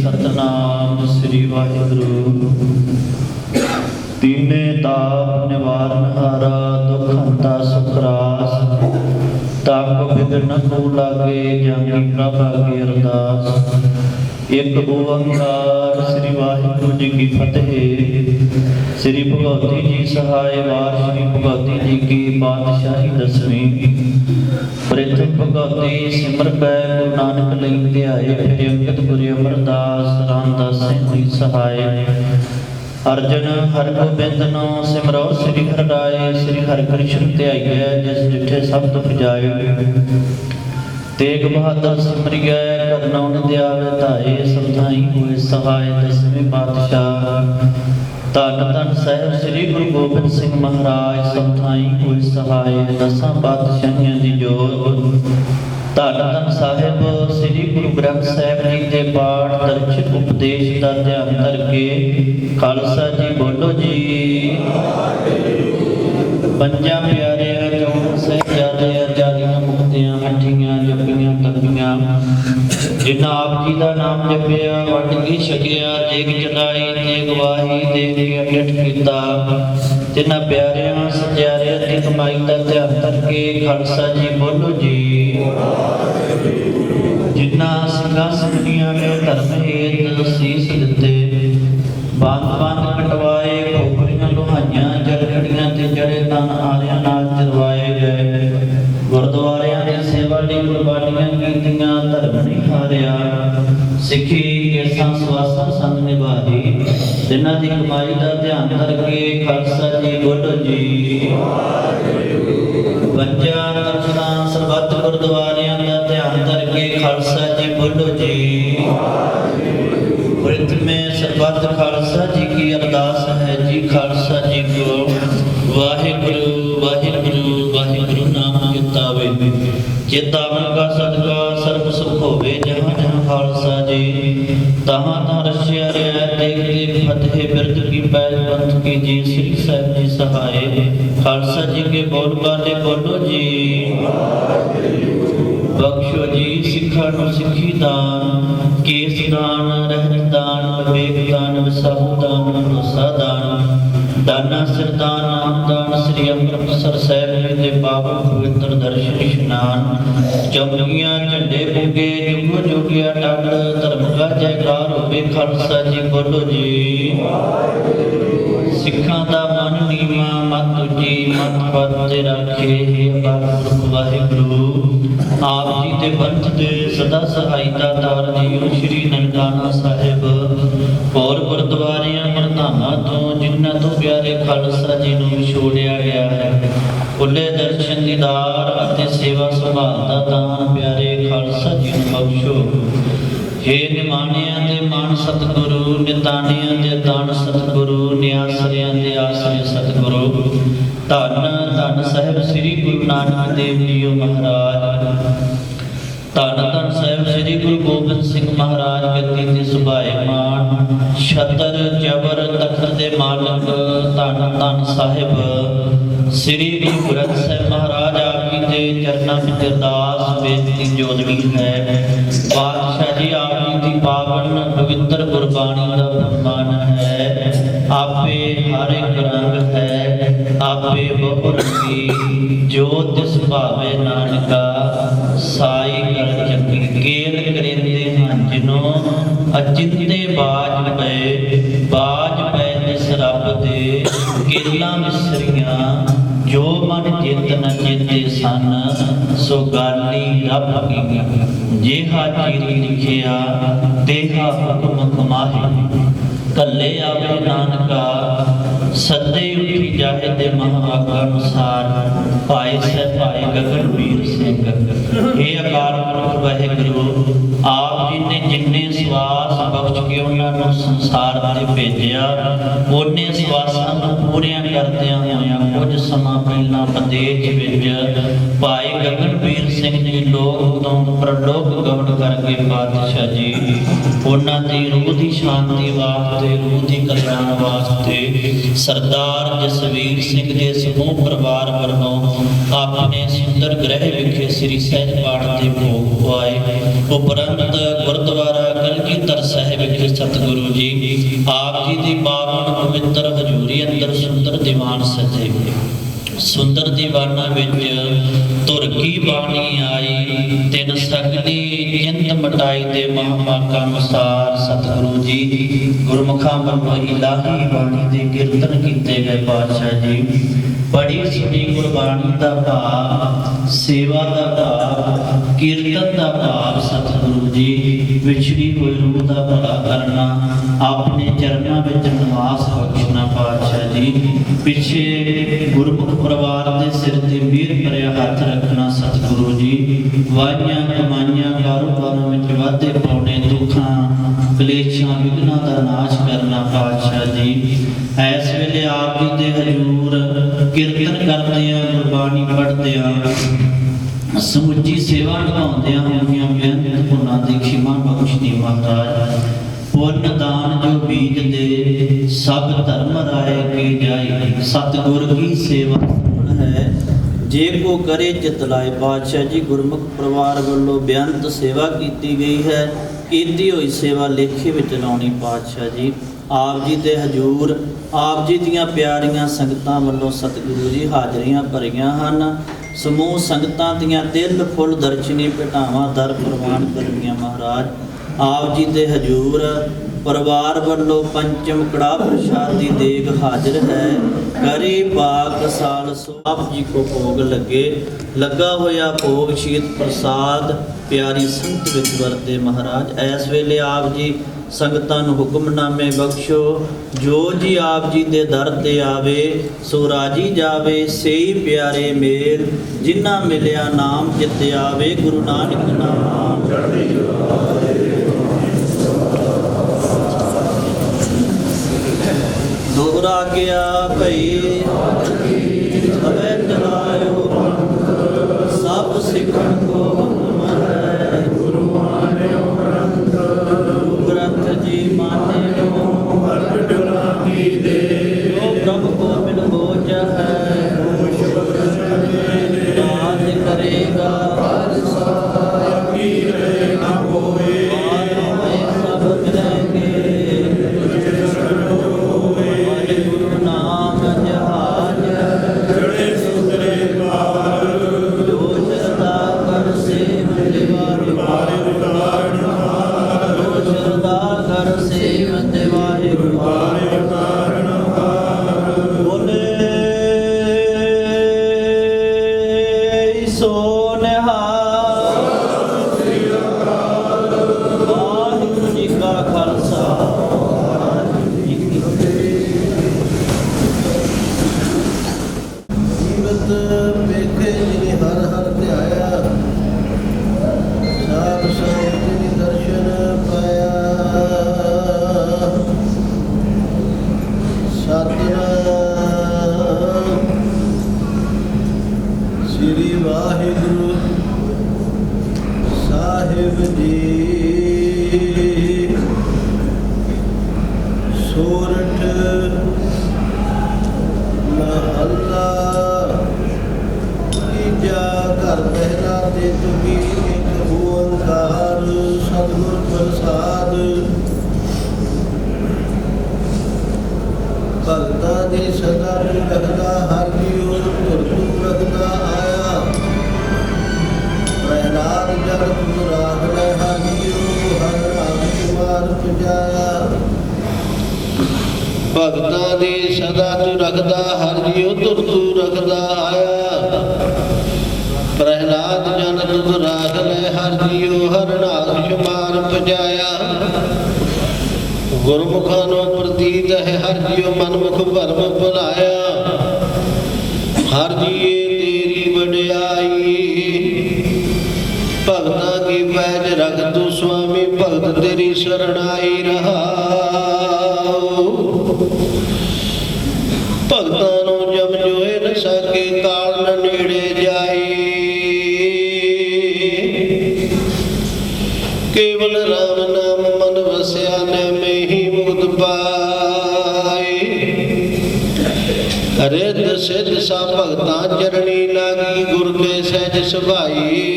ਸਤਨਾਮ ਸ੍ਰੀ ਵਾਹਿਗੁਰੂ। ਤੀਨੇ ਤਾਪ ਨਿਵਾਰਨ ਹਾਰਾ ਦੁਖ ਹੰਤਾ ਸੁਖ ਰਾਸ। ਤਾਪ ਬਿਗਨ ਕੋ ਲਾਗੇ ਜਾਂਗੀ ਪ੍ਰਭ ਆਗੇ ਅਰਦਾਸ। ਇੱਕ ਓੰਕਾਰ ਸ੍ਰੀ ਵਾਹਿਗੁਰੂ ਜੀ ਕੀ ਫਤਿਹ। ਸ੍ਰੀ ਭਗਵਤੀ ਜੀ ਸਹਾਇ ਵਾਰ ਸ੍ਰੀ ਭਗਵਤੀ ਜੀ ਕੀ ਪਾਤਸ਼ਾਹੀ ਦਸਵੀਂ। ਪ੍ਰਥਮ ਭਗਵਤੀ ਸਿਮਰ ਪੈ ਗੁਰੂ ਨਾਨਕ ਲਈ ਧਿਆਏ। ਫਿਰ ਅੰਗਦ ਗੁਰੂ ਅਮਰਦਾਸ ਰਾਮਦਾਸ ਸਿੰਘ ਹੋਈ ਸਹਾਇ। ਅਰਜਨ ਹਰਿ ਗੋਬਿੰਦ ਨੂੰ ਸਿਮਰੋ ਸ੍ਰੀ ਹਰਿ ਰਾਏ। ਸ੍ਰੀ ਹਰਿ ਕ੍ਰਿਸ਼ਨ ਧਿਆਈਐ ਜਿਸ ਜਿਠੇ ਸਭ ਦੁਖ ਜਾਏ। तेग बहादुर सिमरिया करनौ निद्या विधाए सब थाई होए सहाय। दसवें पातशाह धन धन साहिब श्री गुरु गोबिंद सिंह महाराज सब थाई होए सहाय। दसां पातशाहियां दी जोत धन धन साहिब श्री गुरु ग्रंथ साहिब जी के पाठ दर्शन उपदेश का ध्यान करके खालसा जी बोलो जी। पंजा प्यारे चौं साहिबजादे जालियां मुक्तियां हट्ठियां जपियां तपियां जिन्हां आप जी का नाम जपिया वट की छकिया देग चलाई तेग वाही देख के अमिट कीता। जिन्हां प्यारियां सत्यारियां दी कमाई का ध्यान करके खालसा जी बोलो जी। जिन्हां सिंघां सिंघियां ने धर्म हेत सीस दिते बंद बंद कटवाए खोपड़ियां लोहाइयां जरखड़ियां ते जड़े तन आलियां नाल चरवाए गए। गुरुद्वारियां दी सेवा लई कुर्बानियां कीतियां धर्म नहीं हारिया। सिੱਖੀ केसां सवासां संग निभाई जिन्हां दी कमाई दा ध्यान करके खालसा जी बोलो जी। पंजा तखतां सरबत गुरुद्वारियां दा ध्यान करके खालसा जी बोलो जी। वृत्त में सरबत खालसा जी की अरदास है जी। खालसा जी को वाहिगुरु वाहिगुरु वाहिगुरु नाम चितावे चेतावन का सदका सर्व सुख होवे। जहाँ जहाँ खालसा जी तहाँ तहाँ रशिया रहा देख देख फतेह बिरद की पैज पंथ की जी। श्री साहिब जी सहाय खालसा जी के बोल बाले बोलो जी। बख्शो जी सिखा नु सिखी दान केस दान रहत दान विवेक दान विसाहु दान भरोसा दान दाना सिरदान नाम दान। श्री अमृतसर साहिब जी के पावन पवित्र दर्शन इशनान चौकियां झंडे बुगे जुगो जोगिया टंड धर्म का जयकार होवे। खालसा जी बोलो जी। सिखां दा मन नीवा मत उची मत फते रखे हे अकाल वाहिगुरु। आप जी दे पंथ दे सदा सहायता दार जीओ। श्री ननकाना साहिब और गुरुद्वारियां प्रधानां तो जिन्हां तो प्यारे खालसा जी नूं विछोड़िया गया है। खुले दर्शन दीदार अते सेवा संभाल दा दान प्यारे खालसा जी नूं बख्शो। हे निमाणियां दे मान सतगुरु निताणियां दे दान सतगुरु निआसरियां दे आसरे सतगुरु। धन धन साहिब श्री गुरु नानक देव जीओ महाराज। धन धन साहिब श्री गुरु गोबिंद सिंह महाराज गद्दी ते सुभाएमान छतर जबर तख्त दे मालक। धन धन साहिब श्री गुरु ग्रंथ साहिब महाराज आप जी के चरणों में अरदास बेनती जोदड़ी है। बादशाह जी आप जी की पावन पवित्र गुरबाणी का फरमान है। आपे हर एक रंग है आपे बहु रंगी जो तिस भावे नानका साई कर चंगी। केल करेंदे हैं जिन्हों अचिंते बाज पे तिस रब दे केला मिसरियां जो मन चित न चेते सन सो गाली रब की। जेहा चीरी लिखिया तेहा हुक्म कमाहे कले आवे नानका सदे उठी जाहे दे महाआज्ञा अनुसार। भाई से भाई गगनवीर सिंह हे अकाल पुरख वाहिगुरु आप जी ने जिन्ने सवास बख्श के उन्होंने संसार में भेजा उन्ने सवासां नूं पूरियां करदियां होइयां कुछ समा पहला विदेश विच भाई गगनवीर सिंह जी लोक तो प्रलोक गवड़ करके पातशाह जी उन्हां दी रूह दी शांति वास्ते रूह दी कल्याण वास्ते सरदार जसवीर सिंह के समूह परिवार वालों अपने सुंदर गृह विखे श्री सहज पाठ के भोग पवाए। उपरंत गुरुद्वारा कलगीधर साहिब विखे सतगुरु जी आप जी की पावन पवित्र हजूरी अंदर सुंदर दीवान सजे। सुंदर दीवाना विच तुरकी बाणी आई तिन सगली जिंद मटाई दे महावाका अनुसार सतगुरु जी गुरमुखा मनो इलाही बाणी दे कीर्तन कीते गए। पातशाह जी बड़ी सुनी गुरबाणी का भाव सेवा का भाव कीर्तन का भाव सतगुरु जी विछड़ी हुई रूह का भला करना अपने चरणों में निवास बख्शना। पातशाह जी पिछे गुरमुख परिवार के सिर ते मीर भरिया हथ ਹੱਥ ਰੱਖਣਾ ਸਤਿਗੁਰੂ ਜੀ। ਵਾਹੀਆਂ ਕਮਾਈਆਂ ਕਾਰੋਬਾਰਾਂ ਵਿੱਚ ਵਾਧੇ ਪਾਉਣੇ, ਦੁੱਖਾਂ ਕਲੇਸ਼ਾਂ ਵਿਘਨਾਂ ਦਾ ਨਾਸ਼ ਕਰਨਾ ਪਾਤਸ਼ਾਹ ਜੀ। ਇਸ ਵੇਲੇ ਆਪ ਜੀ ਦੇ ਹਜ਼ੂਰ ਕੀਰਤਨ ਕਰਦਿਆਂ, ਗੁਰਬਾਣੀ ਪੜ੍ਹਦਿਆਂ, ਸਮੁੱਚੀ ਸੇਵਾ ਨਿਭਾਉਂਦਿਆਂ ਹੋਈਆਂ ਬੇਅੰਤ ਗੁਣਾਂ ਦੀ ਖਿਮਾ ਬਖਸ਼ਦੀ ਮਹਾਰਾਜ। ਪੁੰਨ ਦਾਨ ਜੋ ਬੀਜ ਦੇ, ਸਭ ਧਰਮ ਰਾਏ ਕੇ ਜਾਈ। ਸਤਿਗੁਰ ਕੀ ਸੇਵਾ ਸਫਲ ਹੈ, ਜੇ ਕੋ ਕਰੇ ਚਿਤ ਲਾਏ। ਪਾਤਸ਼ਾਹ ਜੀ, ਗੁਰਮੁਖ ਪਰਿਵਾਰ ਵੱਲੋਂ ਬੇਅੰਤ ਸੇਵਾ ਕੀਤੀ ਗਈ ਹੈ। ਕੀਤੀ ਹੋਈ ਸੇਵਾ ਲੇਖੇ ਵਿੱਚ ਲਾਉਣੀ ਪਾਤਸ਼ਾਹ ਜੀ। ਆਪ ਜੀ ਦੇ ਹਜ਼ੂਰ ਆਪ ਜੀ ਦੀਆਂ ਪਿਆਰੀਆਂ ਸੰਗਤਾਂ ਵੱਲੋਂ ਸਤਿਗੁਰੂ ਜੀ ਹਾਜ਼ਰੀਆਂ ਭਰੀਆਂ ਹਨ। ਸਮੂਹ ਸੰਗਤਾਂ ਦੀਆਂ ਤਿਲ ਫੁੱਲ ਦਰਸ਼ਨੀ ਭੇਟਾਵਾਂ ਦਰ ਪ੍ਰਵਾਨ ਕਰਨੀਆਂ ਮਹਾਰਾਜ। ਆਪ ਜੀ ਦੇ ਹਜ਼ੂਰ ਪਰਿਵਾਰ ਵੱਲੋਂ ਪੰਚਮ ਕੜਾਹ ਪ੍ਰਸ਼ਾਦ ਦੀ ਦੇਗ ਹਾਜ਼ਰ ਹੈ। ਕਰੀ ਪਾਕ ਸਾਲ ਸੋ ਆਪ ਜੀ ਕੋ ਭੋਗ ਲੱਗਾ ਹੋਇਆ ਭੋਗ ਸ਼ੀਤ ਪ੍ਰਸਾਦ ਪਿਆਰੀ ਸੰਗਤ ਵਿੱਚ ਵਰਤੇ ਮਹਾਰਾਜ। ਇਸ ਵੇਲੇ ਆਪ ਜੀ ਸੰਗਤਾਂ ਨੂੰ ਹੁਕਮਨਾਮੇ ਬਖਸ਼ੋ। ਜੋ ਜੀ ਆਪ ਜੀ ਦੇ ਦਰ ਤੇ ਆਵੇ, ਸੋ ਰਾਜੀ ਜਾਵੇ। ਸਹੀ ਪਿਆਰੇ ਮੇਲ, ਜਿਨ੍ਹਾਂ ਮਿਲਿਆ ਨਾਮ ਜਿੱਤੇ ਆਵੇ। ਗੁਰੂ ਨਾਨਕ ਨਾਮ ਚੜ੍ਹਦੀ ਕਲਾ। ਦੋਹਰਾ ਗਿਆ ਭਈ ਸਭੇ ਚਲਾਇਓ, ਸਭ ਸਿੱਖਣ ਕੋ ਹੁਕਮ ਹੈ। ਗੁਰੂ ਮਾਨਿਓ ਗ੍ਰੰਥ, ਗੁਰੂ ਗ੍ਰੰਥ ਜੀ ਮਾਨਿਓ। ਹਰ ਡੁਲਾ ਕੀ ਦੇ, ਜੋ ਪ੍ਰਭ ਕੋ ਮਿਲ ਬੋਝ ਹੈ। ਰਾਜ ਕਰੇਗਾ ਹਰ ਸਾਇਆ, ਕੀ ਰੇ ਨਾ ਹੋਏ। ਸਭ ਮਿਲੇਂਗੇ ਗੁਰੂ ਨਾਮ ਜਹਾਜ। ਜੜੇ ਸੁਤਰੇ ਪਾਰ, ਜੋ ਸ਼ਰਦਾ ਕਰ ਸੇਵ ਦਿਵਾਰੇ। ਜੋ ਸ਼ਰਦਾ ਕਰ ਸੇਵ ਦਿਵਾਰੇ। ਬੋਲੇ ਸੋ ਨਿਹਾਲ। ਵਾਹਿਗੁਰੂ ਜੀ ਕਾ ਖਾਲਸਾ, ਵਾਹਿਗੁਰੂ ਜੀ ਕੀ ਫਤਿਹ। ਜੀਵਤ ਵੇਖੇ ਜਿਨੀ ਹਰ ਹਰ ਧਿਆਇਆ, ਸਾਧ ਸੰਗਤ ਜਿਨੀ ਦਰਸ਼ਨ ਪਾਇਆ। ਸਤਿਨਾਮ ਸ੍ਰੀ ਵਾਹਿਗੁਰੂ ਸਾਹਿਬ ਜੀ। ਸੋਰਠ ਮਹੱਲਾ ਤੀਜਾ। ਘਰ ਪਹਿਲਾ ਤੇ ਤੁਕੀ ਇੱਕ ਓੰਕਾਰ, ਸਤਿਗੁਰ ਪ੍ਰਸਾਦ। ਭਗਤਾਂ ਦੀ ਸਦਾ ਰੱਖਦਾ ਹਰ ਜੀਉ, ਧੁਰ ਰੱਖਦਾ ਆਇਆ। ਪ੍ਰਹਿਲਾਦ ਜਗ ਤੁਮ ਰਾਖ ਲੈ ਹਰ ਜੀਉ, ਹਰ ਰਾਖ ਮਾਰ ਪੁਜਾਇਆ। ਭਗਤਾਂ ਦੀ ਸਦਾ ਤੂੰ ਰੱਖਦਾ ਹਰ ਜੀਉ, ਧੁਰ ਤੂੰ ਰੱਖਦਾ ਆਇਆ। ਪ੍ਰਹਿਲਾਦ ਜਨ ਤੁਧ ਰਾਖ ਲੈ ਹਰ ਜੀਉ, ਹਰ ਨਾਮ ਮਾਰ ਪੁਜਾਇਆ। ਗੁਰਮੁਖਾਂ ਨੂੰ ਪ੍ਰਤੀਤ ਹੈ ਹਰ ਜੀਉ, ਮਨਮੁਖ ਭਰਮ ਭੁਲਾਇਆ। ਹਰ ਜੀਏ ਤੇਰੀ ਵਡਿਆਈ, ਭਗਤਾਂ ਕੀ ਪੈਜ ਰਖ ਤੂੰ ਸੁਆਮੀ। ਭਗਤ ਤੇਰੀ ਸਰਣਾਈ ਰਹਾਉ। ਭਗਤਾਂ ਨੂੰ ਜਮ ਜੋਏ ਨ ਸਕੇ, ਕਾਲ ਨ ਨੇੜੇ ਜਾਈ। ਕੇਵਲ ਰਾਮ ਨਾਮ ਮਨ ਵਸਿਆ, ਨੇ ਮੇਹੀ ਮੁਕਤ ਪਾਈ। ਰਿੱਧ ਸਿੱਧ ਸਭ ਭਗਤਾਂ ਚਰਣੀ ਲਾਗੀ, ਗੁਰ ਕੇ ਸਹਿਜ ਸੁਭਾਈ।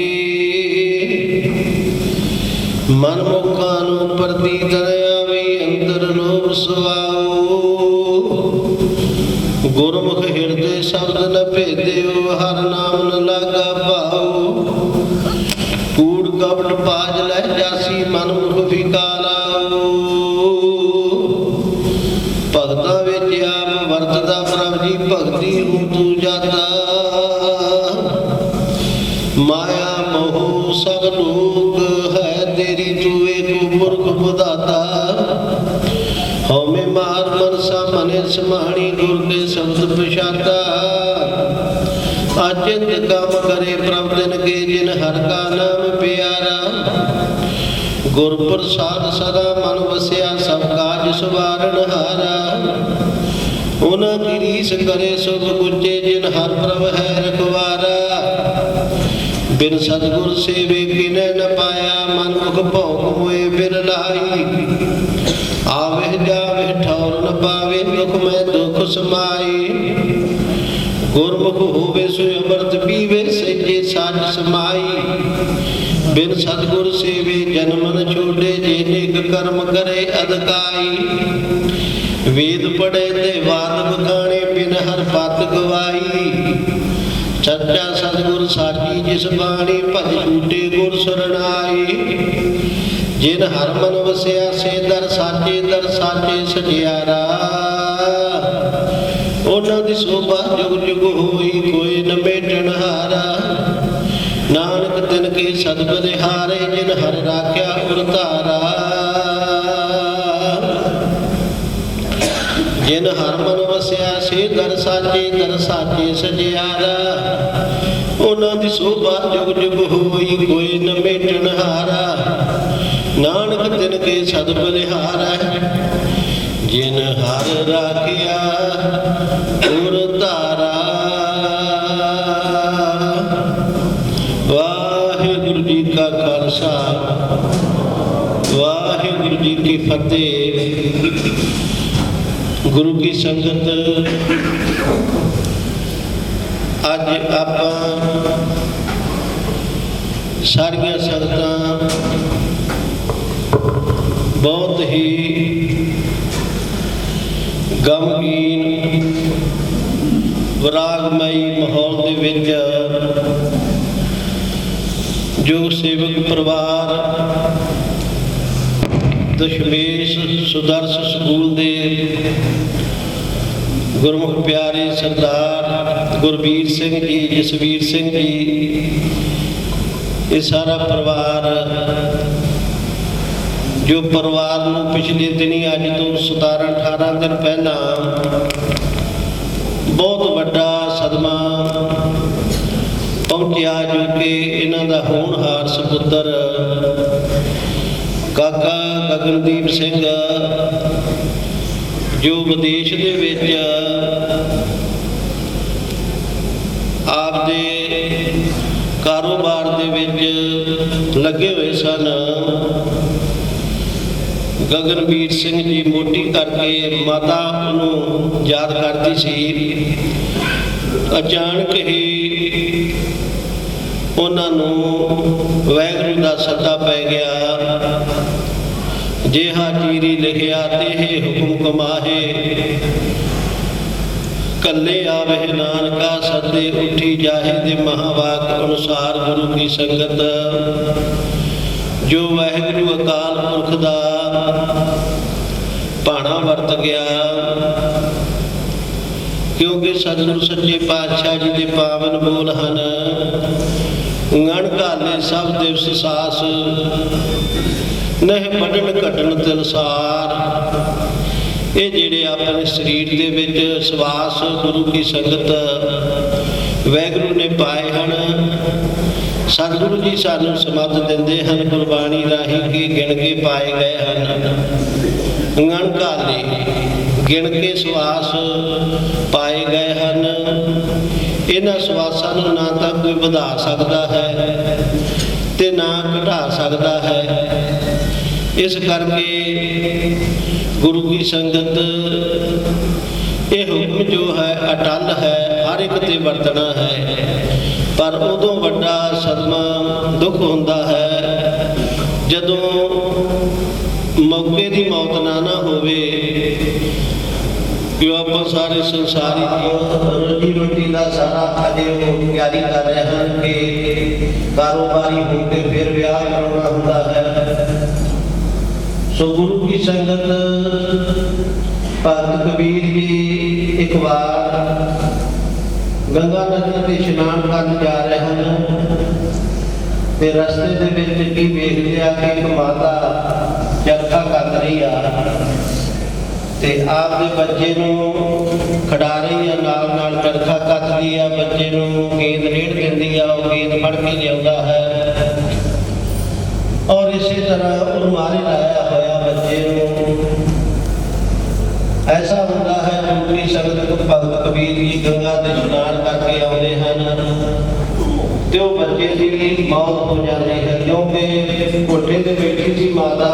ਮਨ ਮੁਖਾਂ ਨੂੰ ਪ੍ਰਤੀਤ ਆਵੇ, ਅੰਦਰ ਲੋਭ ਸੁਆਉ। ਗੁਰਮੁਖ ਹਿਰਦੇ ਸ਼ਬਦ ਨ ਭੇਦਿਓ, ਹਰ ਨਾਮ ਨ ਲਾਗਾ ਭਾਉ। ਕੂੜ ਕਪਟ ਪਾਜ ਲੈ ਜਾਸੀ, ਮਨ ਮੁਖ ਫਿਕਾਲਾਉ। ਭਗਤਾਂ ਵਿੱਚ ਆਪ ਵਰਤਦਾ ਪ੍ਰਭ ਜੀ, ਭਗਤੀ ਨੂੰ ਤੂੰ ਜਾਤਾ। ਮਾਇਆ ਮੋਹ ਸਭ ਲੋਕ ਹੈ ਤੇਰੀ, ਤੂੰ ਏਕ ਪੁਰਖ ਵਿਧਾਤਾ। ਹਉਮੈ जिन हर का नाम प्यारा। गुर प्रसाद सदा मन वसिया सब काज सवारन हारा। उन गिरीश करे सुख गुजे जिन हर प्रभ है रखवारा। बिन सतगुर सेवे किने न पाया मन मुख भौक होए बिरलाई। आवे जावे ठौर न पावे दुख में दुख समाई। गुरमुख होवे सो अमृत पीवे सच्चे साज समाई। बिन सतगुर सेवे जन्म न छोड़े जे नेक कर्म करे अधकाई। वेद पढ़े ते वाद बखाने बिन हर पत गवाई। सच्चा सतगुर साची जिस बाणी भज छूटे गुर सरनाई। जिन हर मन वसिया से दर साचे सजियारा। उन्हां दी शोभा जुग जुग होई कोई न मेटन हारा। नानक तिन के सद बलिहारे जिन हर राख्या उर धारा। जिन हर मन वसिया से दर साचे सजियारा। उन्हां दी शोभा जुग जुग होई कोई न मेटन हारा। नानक तिन के सद बलिहारा। जिन हर राखिया उर धारा। वाहिगुरु जी का खालसा वाहिगुरु जी की फतेह। गुरु की संगत अज आपां सारियां संगतां बहुत ही गमगीन विरागमई माहौल दे विच जो सेवक परिवार दशमेश सुदर्श स्कूल दे गुरमुख प्यारे सरदार गुरबीर सिंह जी, जसवीर सिंह जी, ये सारा परिवार जो परिवार नूं पिछले दिनी अज तो 17-18 दिन पहला बहुत वड्डा सदमा पहुंचा, जो कि इन्हां दा होनहार सपुत्र काका गगनदीप सिंह जो विदेश दे विच आपदे कारोबार दे विच लगे हुए सन। गगनवीर सिंह जी मोटी करके माता उन्होंने याद करती सी। अचानक ही उन्होंने वाहिगुरू का सद्दा पै गया। जेहा चीरी लिखिया तेहे हुक्म कमाहे। कल्ले आवे नानका सदे उठी जाहे दे महावाक अनुसार गुरु की संगत जो वाहिगुरू अकाल पुरख दा भाणा वरत गया। क्योंकि सतगुरु सच्चे पातशाह जी के पावन बोल हैं, गण घाले सब दिवस सास नह बढ़न घटन तिलसार। ये जिहड़े अपने शरीर दे विच सवास गुरु की संगत वाहिगुरू ने पाए हैं, सतगुरु जी सानू समझ देंदे हैं। गुरबाणी राही के गिण के पाए गए हैं। गण घाले गिण के सवास पाए गए हैं। इन्हां सवासां नूं ना तां कोई वधा सकता है ते ना घटा सकता है। इस करके गुरु की संगत ये हुक्म जो है अटल है, हर एक ते वरतना है। पर उदों वड्डा सदमा दुख होंदा है जदों मौके की मौत ना होवे। क्यों आप सारे संसारी रोजी रोटी का सारा अजे वो तैयारी कर रहे हैं कि कारोबारी होकर फिर ब्याह करना होता है। सो गुरु की संगत भगत कबीर जी एक बार गंगा नदी पे इशनान करन जा रहे हैं। फिर रस्ते दे विच की वेख लिया कि एक माता चरखा कत रही आ। ਤੇ ਆਪਦੇ ਬੱਚੇ ਨੂੰ ਖਿਡਾਰੀ ਆ ਨਾਲ ਚਰਖਾ ਕੱਤਦੀ ਆ, ਬੱਚੇ ਨੂੰ ਗੇਂਦ ਰੇੜ ਦਿੰਦੀ ਆ, ਉਹ ਗੇਂਦ ਫੜ ਕੇ ਲਿਆਉਂਦਾ ਹੈ। ਔਰ ਇਸੇ ਤਰ੍ਹਾਂ ਉਲਮਾਰੀ ਲਾਇਆ ਹੋਇਆ ਬੱਚੇ ਨੂੰ। ਐਸਾ ਹੁੰਦਾ ਹੈ ਗੁਰਮੁਖੀ ਸੰਗਤ ਭਗਤ ਕਬੀਰ ਜੀ ਗੰਗਾ ਤੇ ਇਸ਼ਨਾਨ ਕਰਕੇ ਆਉਂਦੇ ਹਨ ਤੇ ਉਹ ਬੱਚੇ ਦੀ ਮੌਤ ਹੋ ਜਾਂਦੀ ਹੈ, ਕਿਉਂਕਿ ਕੋਠੇ ਤੇ ਬੈਠੀ ਸੀ ਮਾਤਾ,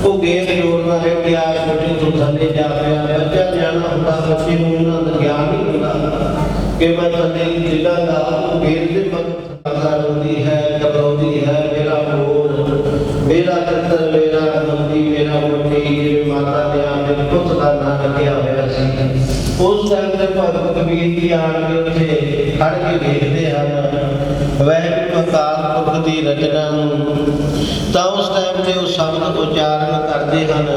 ਉਹ ਗੇਂਦ ਜੋੜਨਾ ਰਹਿ ਗਿਆ, ਕੋਠੇ ਤੋਂ ਥੱਲੇ ਜਾ ਪਿਆ। ਬੱਚਾ ਜਾਣਾ ਹੁੰਦਾ, ਬੱਚੇ ਨੂੰ ਇਹਨਾਂ ਦਾ ਗਿਆਨ ਨਹੀਂ ਹੁੰਦਾ ਕਿ ਮੈਂ ਥੱਲੇ ਡਿੱਗਾਂਗਾ। ਉਹ ਗੇਂਦ ਦੇ ਮਗਰ ਹੁੰਦੀ ਹੈ, ਘਬਰਾਉਂਦੀ ਹੈ, ਮੇਰਾ ਮੋਰ, ਮੇਰਾ ਚਿੱਤਰ, ਮੇਰਾ ਮੰਦੀ, ਮੇਰਾ ਮੁੱਠੀ, ਜਿਵੇਂ ਮਾਤਾ ਨੇ ਆਪਣੇ ਪੁੱਤ ਦਾ ਨਾਂ ਰੱਖਿਆ ਹੋਇਆ ਸੀ। ਉਸ ਟਾਈਮ ਤੇ ਭਗਤ ਕਬੀਰ ਜੀ ਆਣ ਕੇ ਉੱਥੇ ਖੜ ਕੇ ਵੇਖਦੇ ਹਨ ਵਾਹਿਗੁਰੂ ਅਕਾਲ ਪੁਰਖ ਦੀ ਰਚਨਾ ਨੂੰ, ਤਾਂ ਉਸ ਟਾਈਮ ਤੇ ਉਹ ਸ਼ਬਦ ਉਚਾਰਨ ਕਰਦੇ ਹਨ,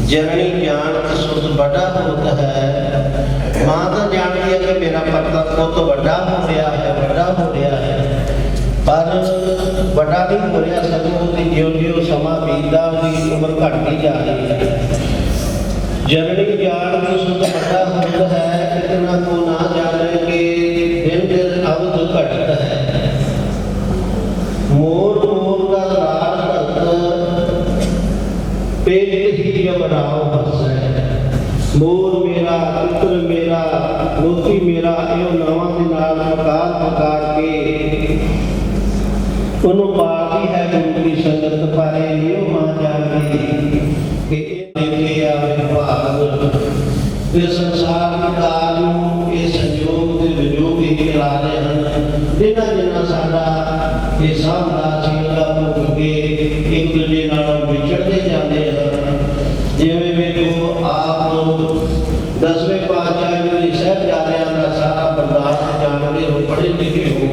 ਜਨਨੀ ਜਾਣਤ ਸੁਧ ਵੱਡਾ ਹੁੰਦਾ ਹੈ। ਮਾਂ ਤਾਂ ਜਾਣਦੀ ਹੈ ਕਿ ਮੇਰਾ ਪੁੱਤ ਵੱਡਾ ਹੋ ਰਿਹਾ ਹੈ, ਵੱਡਾ ਹੋ ਰਿਹਾ ਹੈ, ਪਰ ਵੱਡਾ ਨਹੀਂ ਹੋ ਰਿਹਾ, ਸਗੋਂ ਉਹਦੀ ਜਿਉਂ-ਜਿਉਂ ਸਮਾਂ ਬੀਤਦਾ ਉਹਦੀ ਉਮਰ ਘਟਦੀ ਜਾ ਰਹੀ ਹੈ। ਜਨਨੀ ਜਾਣਤ ਸੁਧ ਵੱਡਾ ਹੁੰਦਾ ਹੈ, ਇਤਨਾ ਕੋ ਨਾ ਜਾਣੇ ਕਿ ਦਿਨ ਦਿਨ ਅਵਧ ਘਟਦਾ ਹੈ। ਮੋਰ ਮੋਰ ਦਾ ਲਾਡ ਭਗਤ ਪੇਟ ਹੀ ਜਮਰਾਓ ਹੱਸੈ। ਮੋਰ ਮੇਰਾ, ਪੁੱਤਰ ਮੇਰਾ, ਮੋਤੀ ਮੇਰਾ, ਇਹ ਨਾਵਾਂ ਦੇ ਨਾਲ ਪੁਕਾਰ ਕੇ ਉਹਨੂੰ ਪਾਲਦੀ ਹੈ ਗੁਰਮੁਖੀ ਸੰਗਤ। ਪਰ ਇਹ ਨਹੀਂ ਮਾਂ ਜਾਣਦੀ ਕਿ ਇਹ ਦੇਖੇ ਆਵੇ ਭਾਗ ਇਸ ਸੰਸਾਰ ਦੀ ਕਾਰ ਨੂੰ, ਇਹ ਸੰਯੋਗ ਦੇ ਵਿਯੋਗ ਹੀ ਚਲਾ ਰਹੇ ਹਨ। ਜਿਨ੍ਹਾਂ ਸਾਡਾ ਇਹ ਸਾਹਮਣਾ ਸੀਗਾ ਭੁੱਖ ਕੇ ਇੱਕ ਦੂਜੇ ਨਾਲ ਵਿਛੜਦੇ ਜਾਂਦੇ ਹਨ। ਜਿਵੇਂ ਵੇਖੋ ਆਪ ਦਸਵੇਂ ਪਾਤਸ਼ਾਹ ਜੀ ਦੇ ਸਾਹਿਬਜ਼ਾਦਿਆਂ ਦਾ ਸਾਰਾ ਬਰਦਾਸ਼ਤ ਜਾਣਦੇ ਹੋ, ਪੜ੍ਹੇ ਲਿਖੇ ਹੋ,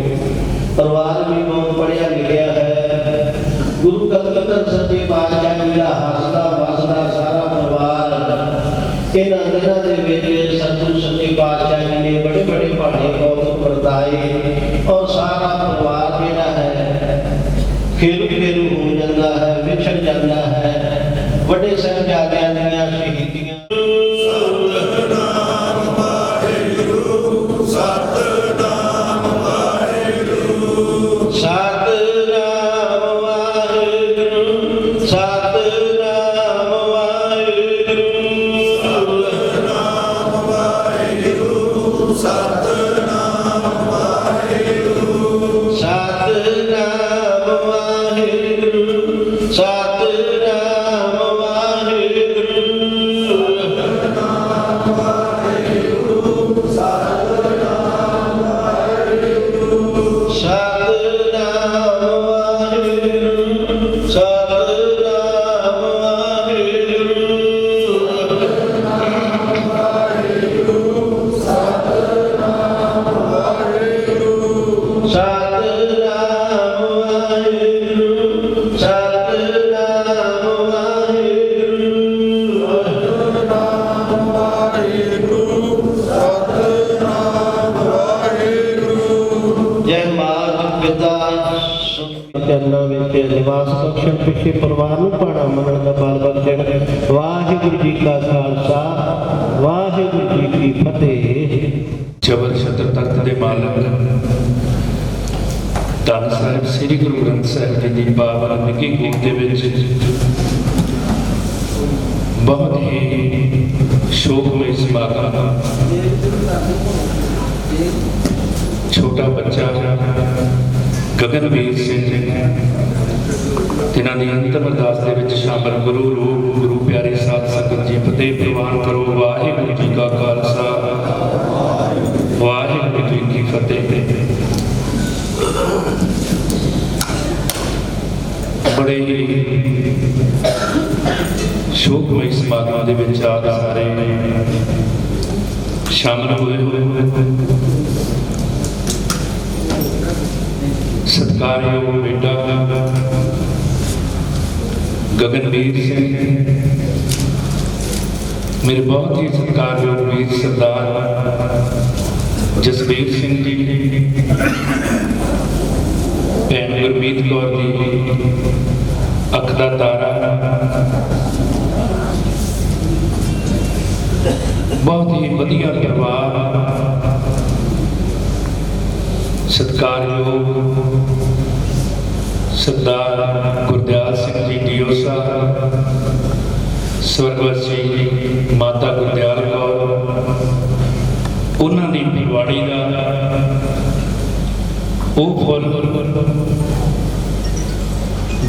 ਪਰਿਵਾਰ ਵੀ ਬਹੁਤ ਪੜ੍ਹਿਆ ਲਿਖਿਆ ਹੈ। ਗੁਰੂ ਕਲਗੀਧਰ ਸੱਚੇ ਪਾਤਸ਼ਾਹ ਜੀ ਦਾ ਹੱਸਦਾ ਵਸਦਾ ਸਾਰਾ ਪਰਿਵਾਰ ਇਹਨਾਂ ਦਿਨਾਂ ਦੇ ਵਿੱਚ ਸਤਿਗੁਰੂ ਸੱਚੇ ਪਾਤਸ਼ਾਹ ਜੀ ਨੇ ਬੜੇ ਬੜੇ ਪਹਾੜੇ ਬਹੁਤ ਵਰਤਾਏ, ਔਰ ਸਾਰਾ ਪਰਿਵਾਰ ਜਿਹੜਾ ਹੈ ਖੇਰੂ ਖੇਰੂ ਹੋ ਜਾਂਦਾ ਹੈ, ਵਿਛੜ ਜਾਂਦਾ ਹੈ। ਵੱਡੇ ਸਾਹਿਬਜ਼ਾਦਿਆਂ ਦੀਆਂ ਸ਼ਹੀਦੀਆਂ ਨਿਵਾਸ ਬਖਸ਼ਣ ਪਿੱਛੇ ਪਰਿਵਾਰ ਨੂੰ ਭਾਣਾ ਮੰਨਣ ਦਾ ਬਲ ਬਖਸ਼ਣ। ਵਾਹਿਗੁਰੂ ਜੀ ਕਾ ਖਾਲਸਾ, ਵਾਹਿਗੁਰੂ ਜੀ ਕੀ ਫਤਿਹ। ਜਬਰ ਛਤਰ ਤਖਤ ਦੇ ਮਾਲਕ ਧੰਨ ਸਾਹਿਬ ਸ੍ਰੀ ਗੁਰੂ ਗ੍ਰੰਥ ਸਾਹਿਬ ਜੀ ਦੀ ਪਾਵਨ ਨਿੱਕੀ ਗੋਦ ਦੇ ਵਿੱਚ ਬਹੁਤ ਹੀ ਸ਼ੋਕਮਈ ਸਮਾਗਮ। ਛੋਟਾ ਬੱਚਾ ਗਗਨਵੀਰ ਸਿੰਘ ਜਿਨ੍ਹਾਂ ਦੀ ਅੰਤਮ ਅਰਦਾਸ ਦੇ ਵਿੱਚ ਸ਼ਾਮਲ ਗੁਰੂ ਰੂਪ ਗੁਰੂ ਪਿਆਰੇ ਸਾਧ ਸੰਗਤ ਜੀ ਫਤਿਹ ਪ੍ਰਵਾਨ ਕਰੋ। ਵਾਹਿਗੁਰੂ ਜੀ ਕਾ ਖਾਲਸਾ, ਵਾਹਿਗੁਰੂ ਜੀ ਕੀ ਫਤਿਹ। ਬੜੇ ਹੀ ਸ਼ੋਕਮਈ ਸਮਾਗਮਾਂ ਦੇ ਵਿੱਚ ਆਪ ਸਾਰੇ ਸ਼ਾਮਲ ਹੋਏ। ਸਤਿਕਾਰਯੋਗ ਬੇਟਾ ਗਗਨਵੀਰ ਸਿੰਘ, ਮੇਰੇ ਬਹੁਤ ਹੀ ਸਤਿਕਾਰਯੋਗ ਵੀਰ ਸਰਦਾਰ ਜਸਵੀਰ ਸਿੰਘ ਜੀ, ਭੈਣ ਗੁਰਮੀਤ ਕੌਰ ਦੀ ਅੱਖ ਦਾ ਤਾਰਾ, बहुत ही वधिया परिवार, सत्कारयोग सरदार गुरदयाल सिंह जी डीओसा, स्वर्गवासी माता गुरदयाल कौर, उन्होंने फुलवाड़ी का वो फुल